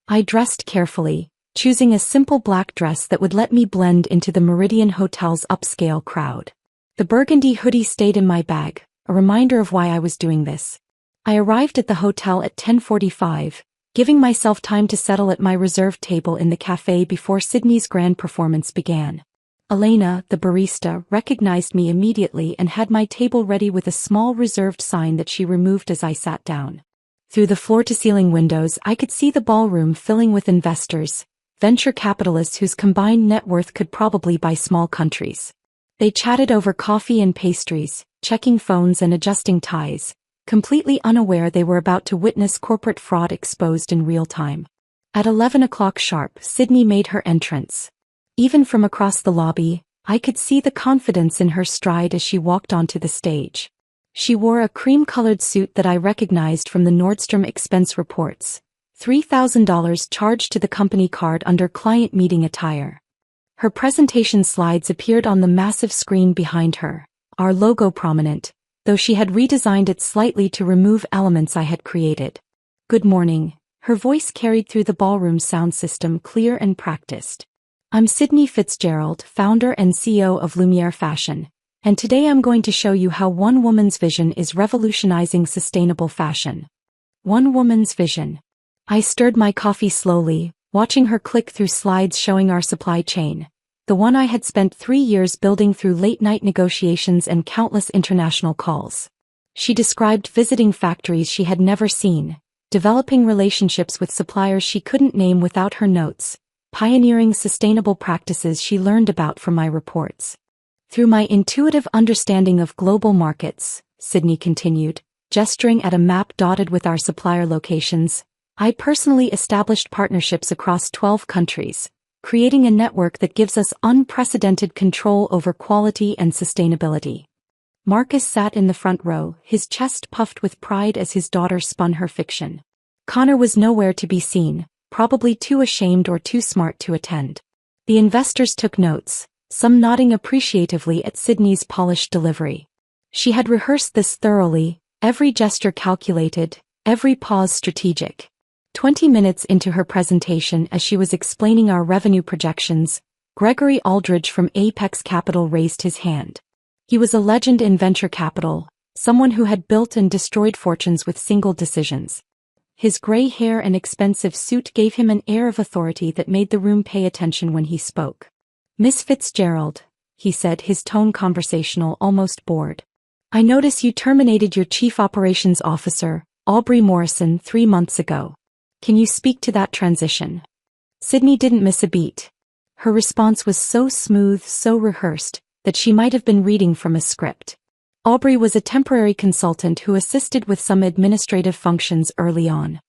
I dressed carefully, choosing a simple black dress that would let me blend into the Meridian Hotel's upscale crowd. The burgundy hoodie stayed in my bag, a reminder of why I was doing this. I arrived at the hotel at 10:45, giving myself time to settle at my reserved table in the cafe before Sydney's grand performance began. Elena, the barista, recognized me immediately and had my table ready with a small reserved sign that she removed as I sat down. Through the floor-to-ceiling windows I could see the ballroom filling with investors, venture capitalists whose combined net worth could probably buy small countries. They chatted over coffee and pastries, checking phones and adjusting ties, completely unaware they were about to witness corporate fraud exposed in real time. At 11 o'clock sharp, Sydney made her entrance. Even from across the lobby, I could see the confidence in her stride as she walked onto the stage. She wore a cream-colored suit that I recognized from the Nordstrom expense reports, $3,000 charged to the company card under client meeting attire. Her presentation slides appeared on the massive screen behind her, our logo prominent, though she had redesigned it slightly to remove elements I had created. Good morning. Her voice carried through the ballroom sound system, clear and practiced. I'm Sydney Fitzgerald, founder and CEO of Lumiere Fashion, and today I'm going to show you how one woman's vision is revolutionizing sustainable fashion. One woman's vision. I stirred my coffee slowly, watching her click through slides showing our supply chain, the one I had spent 3 years building through late-night negotiations and countless international calls. She described visiting factories she had never seen, developing relationships with suppliers she couldn't name without her notes, pioneering sustainable practices she learned about from my reports. Through my intuitive understanding of global markets, Sydney continued, gesturing at a map dotted with our supplier locations, I personally established partnerships across 12 countries, creating a network that gives us unprecedented control over quality and sustainability. Marcus sat in the front row, his chest puffed with pride as his daughter spun her fiction. Connor was nowhere to be seen, probably too ashamed or too smart to attend. The investors took notes, some nodding appreciatively at Sydney's polished delivery. She had rehearsed this thoroughly, every gesture calculated, every pause strategic. 20 minutes into her presentation, as she was explaining our revenue projections, Gregory Aldridge from Apex Capital raised his hand. He was a legend in venture capital, someone who had built and destroyed fortunes with single decisions. His gray hair and expensive suit gave him an air of authority that made the room pay attention when he spoke. Miss Fitzgerald, he said, his tone conversational, almost bored. I notice you terminated your chief operations officer, Aubrey Morrison, 3 months ago. Can you speak to that transition? Sydney didn't miss a beat. Her response was so smooth, so rehearsed, that she might have been reading from a script. Aubrey was a temporary consultant who assisted with some administrative functions early on.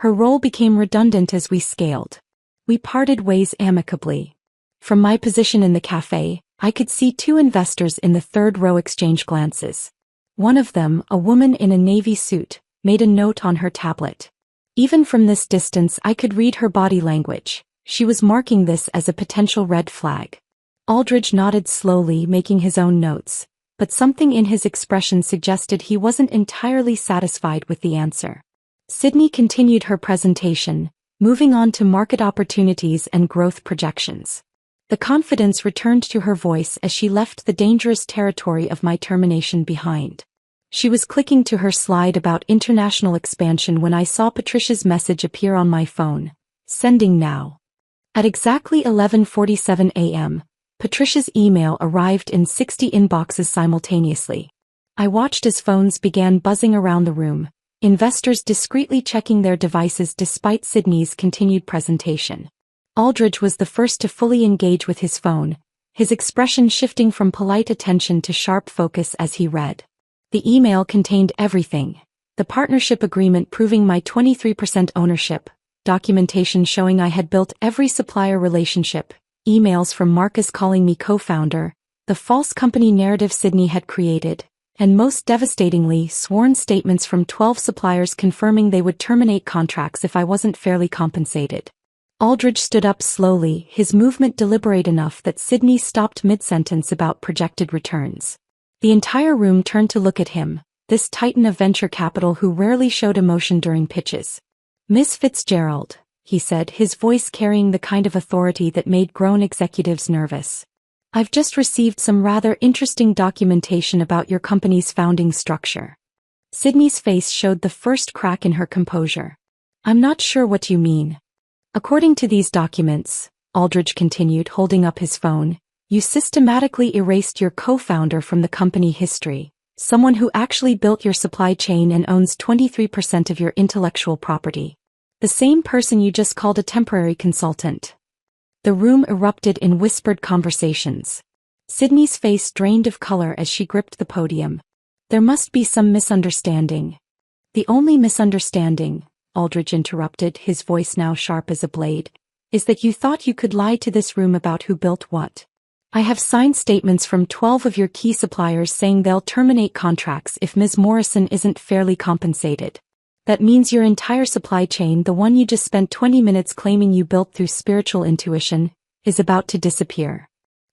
Her role became redundant as we scaled. We parted ways amicably. From my position in the cafe, I could see 2 investors in the third row exchange glances. One of them, a woman in a navy suit, made a note on her tablet. Even from this distance I could read her body language. She was marking this as a potential red flag. Aldridge nodded slowly, making his own notes, but something in his expression suggested he wasn't entirely satisfied with the answer. Sydney continued her presentation, moving on to market opportunities and growth projections. The confidence returned to her voice as she left the dangerous territory of my termination behind. She was clicking to her slide about international expansion when I saw Patricia's message appear on my phone. Sending now. At exactly 11:47 a.m., Patricia's email arrived in 60 inboxes simultaneously. I watched as phones began buzzing around the room, investors discreetly checking their devices despite Sydney's continued presentation. Aldridge was the first to fully engage with his phone, his expression shifting from polite attention to sharp focus as he read. The email contained everything. The partnership agreement proving my 23% ownership, documentation showing I had built every supplier relationship, emails from Marcus calling me co-founder, the false company narrative Sydney had created, and most devastatingly, sworn statements from 12 suppliers confirming they would terminate contracts if I wasn't fairly compensated. Aldridge stood up slowly, his movement deliberate enough that Sydney stopped mid-sentence about projected returns. The entire room turned to look at him, this titan of venture capital who rarely showed emotion during pitches. Miss Fitzgerald, he said, his voice carrying the kind of authority that made grown executives nervous. I've just received some rather interesting documentation about your company's founding structure. Sydney's face showed the first crack in her composure. I'm not sure what you mean. According to these documents, Aldridge continued, holding up his phone, you systematically erased your co-founder from the company history, someone who actually built your supply chain and owns 23% of your intellectual property. The same person you just called a temporary consultant. The room erupted in whispered conversations. Sydney's face drained of color as she gripped the podium. There must be some misunderstanding. The only misunderstanding, Aldridge interrupted, his voice now sharp as a blade, is that you thought you could lie to this room about who built what. I have signed statements from 12 of your key suppliers saying they'll terminate contracts if Ms. Morrison isn't fairly compensated. That means your entire supply chain, the one you just spent 20 minutes claiming you built through spiritual intuition, is about to disappear.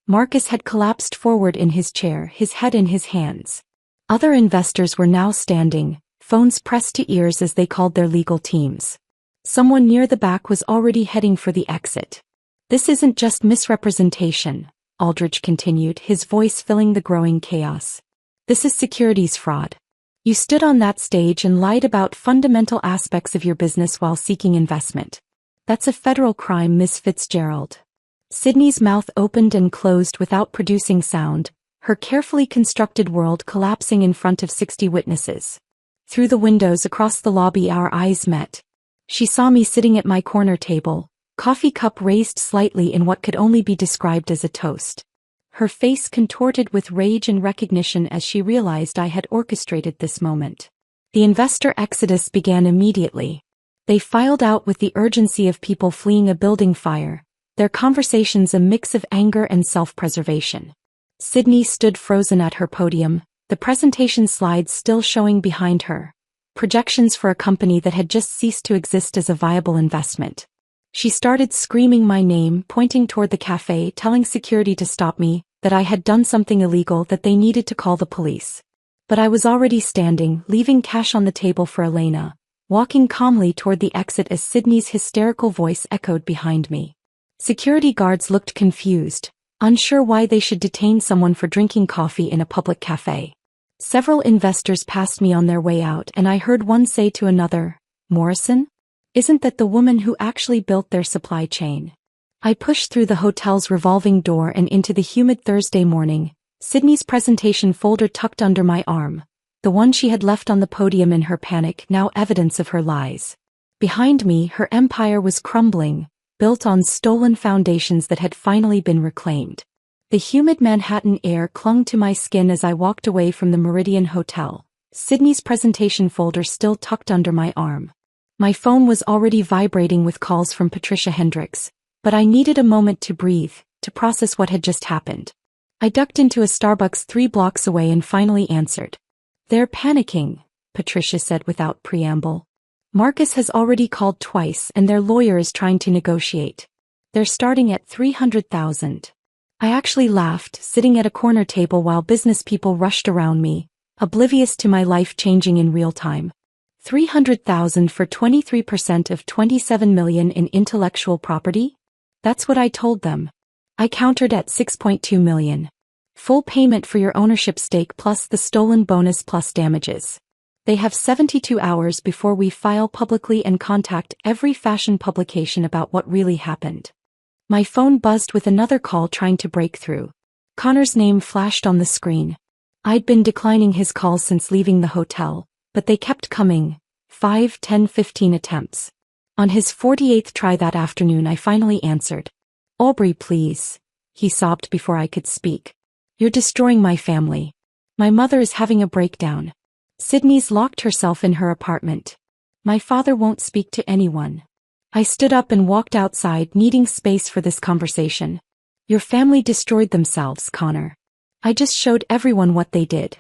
Marcus had collapsed forward in his chair, his head in his hands. Other investors were now standing, phones pressed to ears as they called their legal teams. Someone near the back was already heading for the exit. "This isn't just misrepresentation," Aldridge continued, his voice filling the growing chaos. "This is securities fraud. You stood on that stage and lied about fundamental aspects of your business while seeking investment. That's a federal crime, Miss Fitzgerald." Sydney's mouth opened and closed without producing sound, her carefully constructed world collapsing in front of 60 witnesses. Through the windows across the lobby our eyes met. She saw me sitting at my corner table, coffee cup raised slightly in what could only be described as a toast. Her face contorted with rage and recognition as she realized I had orchestrated this moment. The investor exodus began immediately. They filed out with the urgency of people fleeing a building fire, their conversations a mix of anger and self-preservation. Sydney stood frozen at her podium, the presentation slides still showing behind her. Projections for a company that had just ceased to exist as a viable investment. She started screaming my name, pointing toward the cafe, telling security to stop me, that I had done something illegal, that they needed to call the police. But I was already standing, leaving cash on the table for Elena, walking calmly toward the exit as Sydney's hysterical voice echoed behind me. Security guards looked confused, unsure why they should detain someone for drinking coffee in a public cafe. Several investors passed me on their way out and I heard one say to another, "Morrison? Isn't that the woman who actually built their supply chain?" I pushed through the hotel's revolving door and into the humid Thursday morning, Sydney's presentation folder tucked under my arm, the one she had left on the podium in her panic, now evidence of her lies. Behind me, her empire was crumbling, built on stolen foundations that had finally been reclaimed. The humid Manhattan air clung to my skin as I walked away from the Meridian Hotel, Sydney's presentation folder still tucked under my arm. My phone was already vibrating with calls from Patricia Hendricks, but I needed a moment to breathe, to process what had just happened. I ducked into a Starbucks 3 blocks away and finally answered. "They're panicking," Patricia said without preamble. "Marcus has already called twice and their lawyer is trying to negotiate. They're starting at 300,000. I actually laughed, sitting at a corner table while business people rushed around me, oblivious to my life changing in real time. 300,000 for 23% of 27 million in intellectual property? That's what I told them. I countered at 6.2 million. Full payment for your ownership stake plus the stolen bonus plus damages. They have 72 hours before we file publicly and contact every fashion publication about what really happened." My phone buzzed with another call trying to break through. Connor's name flashed on the screen. I'd been declining his calls since leaving the hotel, but they kept coming. 5, 10, 15 attempts. On his 48th try that afternoon I finally answered. "Aubrey, please," he sobbed before I could speak. "You're destroying my family. My mother is having a breakdown. Sydney's locked herself in her apartment. My father won't speak to anyone." I stood up and walked outside, needing space for this conversation. "Your family destroyed themselves, Connor. I just showed everyone what they did.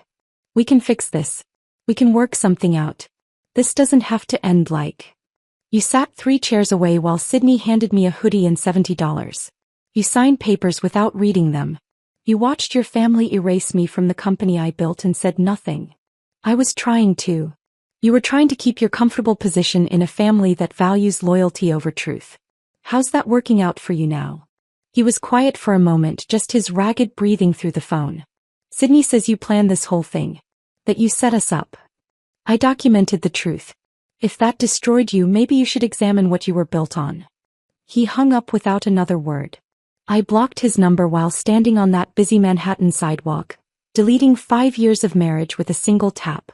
We can fix this. We can work something out. This doesn't have to end like." You sat 3 chairs away while Sydney handed me a hoodie and $70. You signed papers without reading them. You watched your family erase me from the company I built and said nothing. I was trying to. You were trying to keep your comfortable position in a family that values loyalty over truth. How's that working out for you now? He was quiet for a moment, just his ragged breathing through the phone. "Sydney says you planned this whole thing. That you set us up. I documented the truth. If that destroyed you, maybe you should examine what you were built on." He hung up without another word. I blocked his number while standing on that busy Manhattan sidewalk, deleting 5 years of marriage with a single tap.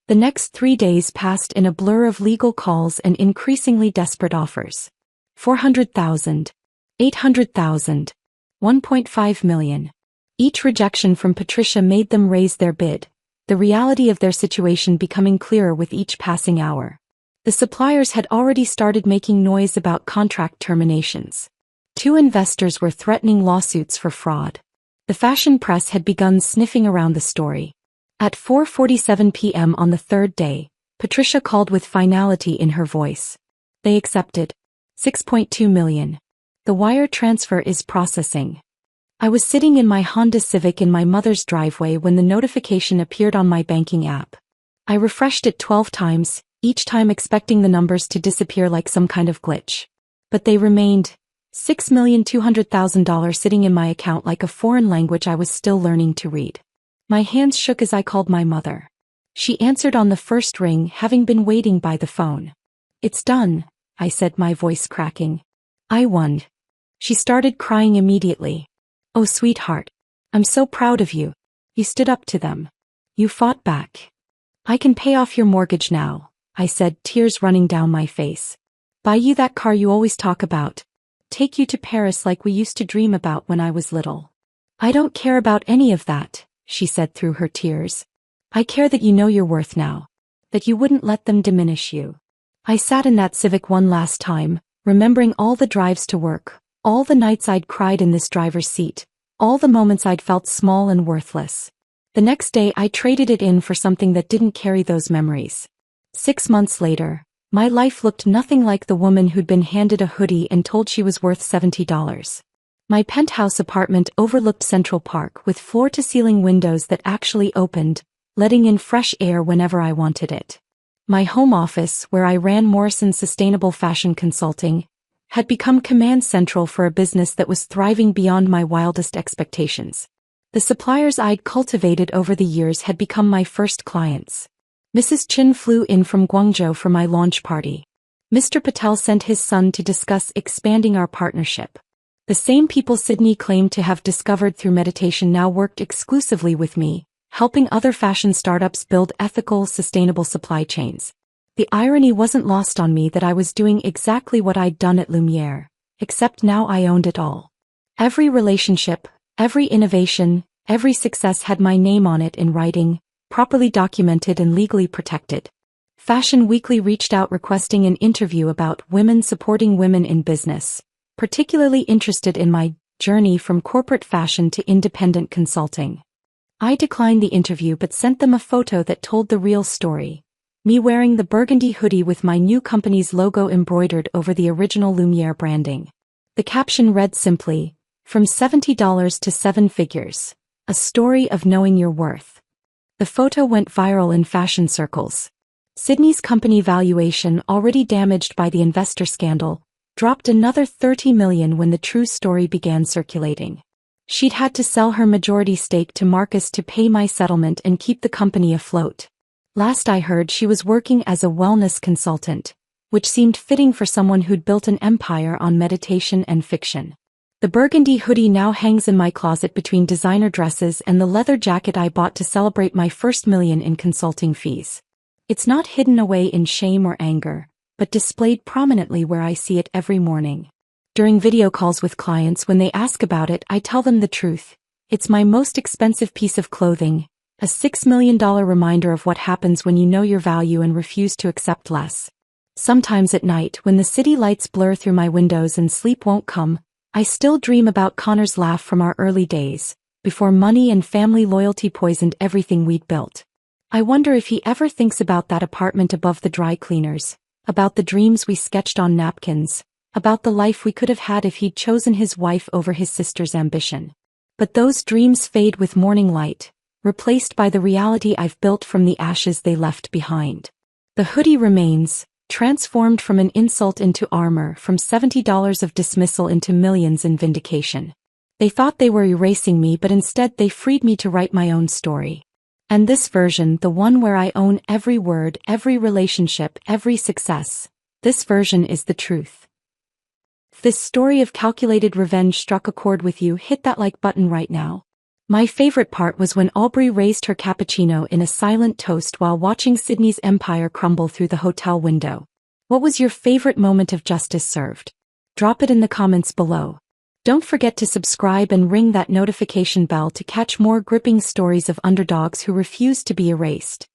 The next 3 days passed in a blur of legal calls and increasingly desperate offers. 400,000, 800,000, 1.5 million. Each rejection from Patricia made them raise their bid, the reality of their situation becoming clearer with each passing hour. The suppliers had already started making noise about contract terminations. 2 investors were threatening lawsuits for fraud. The fashion press had begun sniffing around the story. At 4:47 p.m. on the 3rd day, Patricia called with finality in her voice. "They accepted. 6.2 million. The wire transfer is processing." I was sitting in my Honda Civic in my mother's driveway when the notification appeared on my banking app. I refreshed it 12 times, each time expecting the numbers to disappear like some kind of glitch. But they remained. $6,200,000 sitting in my account like a foreign language I was still learning to read. My hands shook as I called my mother. She answered on the first ring, having been waiting by the phone. "It's done," I said, my voice cracking. "I won." She started crying immediately. "Oh, sweetheart. I'm so proud of you. You stood up to them. You fought back. I can pay off your mortgage now," I said, tears running down my face. "Buy you that car you always talk about. Take you to Paris like we used to dream about when I was little." "I don't care about any of that," she said through her tears. "I care that you know your worth now. That you wouldn't let them diminish you." I sat in that Civic one last time, remembering all the drives to work, all the nights I'd cried in this driver's seat, all the moments I'd felt small and worthless. The next day I traded it in for something that didn't carry those memories. 6 months later, my life looked nothing like the woman who'd been handed a hoodie and told she was worth $70. My penthouse apartment overlooked Central Park with floor-to-ceiling windows that actually opened, letting in fresh air whenever I wanted it. My home office, where I ran Morrison's sustainable fashion consulting, had become command central for a business that was thriving beyond my wildest expectations. The suppliers I'd cultivated over the years had become my first clients. Mrs. Chin flew in from Guangzhou for my launch party. Mr. Patel sent his son to discuss expanding our partnership. The same people Sydney claimed to have discovered through meditation now worked exclusively with me, helping other fashion startups build ethical, sustainable supply chains. The irony wasn't lost on me that I was doing exactly what I'd done at Lumiere, except now I owned it all. Every relationship, every innovation, every success had my name on it in writing, properly documented and legally protected. Fashion Weekly reached out requesting an interview about women supporting women in business, particularly interested in my journey from corporate fashion to independent consulting. I declined the interview but sent them a photo that told the real story. Me wearing the burgundy hoodie with my new company's logo embroidered over the original Lumiere branding. The caption read simply, "From $70 to 7 figures. A story of knowing your worth." The photo went viral in fashion circles. Sydney's company valuation, already damaged by the investor scandal, dropped another $30 million when the true story began circulating. She'd had to sell her majority stake to Marcus to pay my settlement and keep the company afloat. Last I heard, she was working as a wellness consultant, which seemed fitting for someone who'd built an empire on meditation and fiction. The burgundy hoodie now hangs in my closet between designer dresses and the leather jacket I bought to celebrate my first million in consulting fees. It's not hidden away in shame or anger, but displayed prominently where I see it every morning. During video calls with clients, when they ask about it, I tell them the truth. It's my most expensive piece of clothing, a $6 million reminder of what happens when you know your value and refuse to accept less. Sometimes at night, when the city lights blur through my windows and sleep won't come, I still dream about Connor's laugh from our early days, before money and family loyalty poisoned everything we'd built. I wonder if he ever thinks about that apartment above the dry cleaners, about the dreams we sketched on napkins, about the life we could have had if he'd chosen his wife over his sister's ambition. But those dreams fade with morning light, replaced by the reality I've built from the ashes they left behind. The hoodie remains, transformed from an insult into armor, from $70 of dismissal into millions in vindication. They thought they were erasing me, but instead they freed me to write my own story. And this version, the one where I own every word, every relationship, every success, this version is the truth. If this story of calculated revenge struck a chord with you, hit that like button right now. My favorite part was when Aubrey raised her cappuccino in a silent toast while watching Sydney's empire crumble through the hotel window. What was your favorite moment of justice served? Drop it in the comments below. Don't forget to subscribe and ring that notification bell to catch more gripping stories of underdogs who refuse to be erased.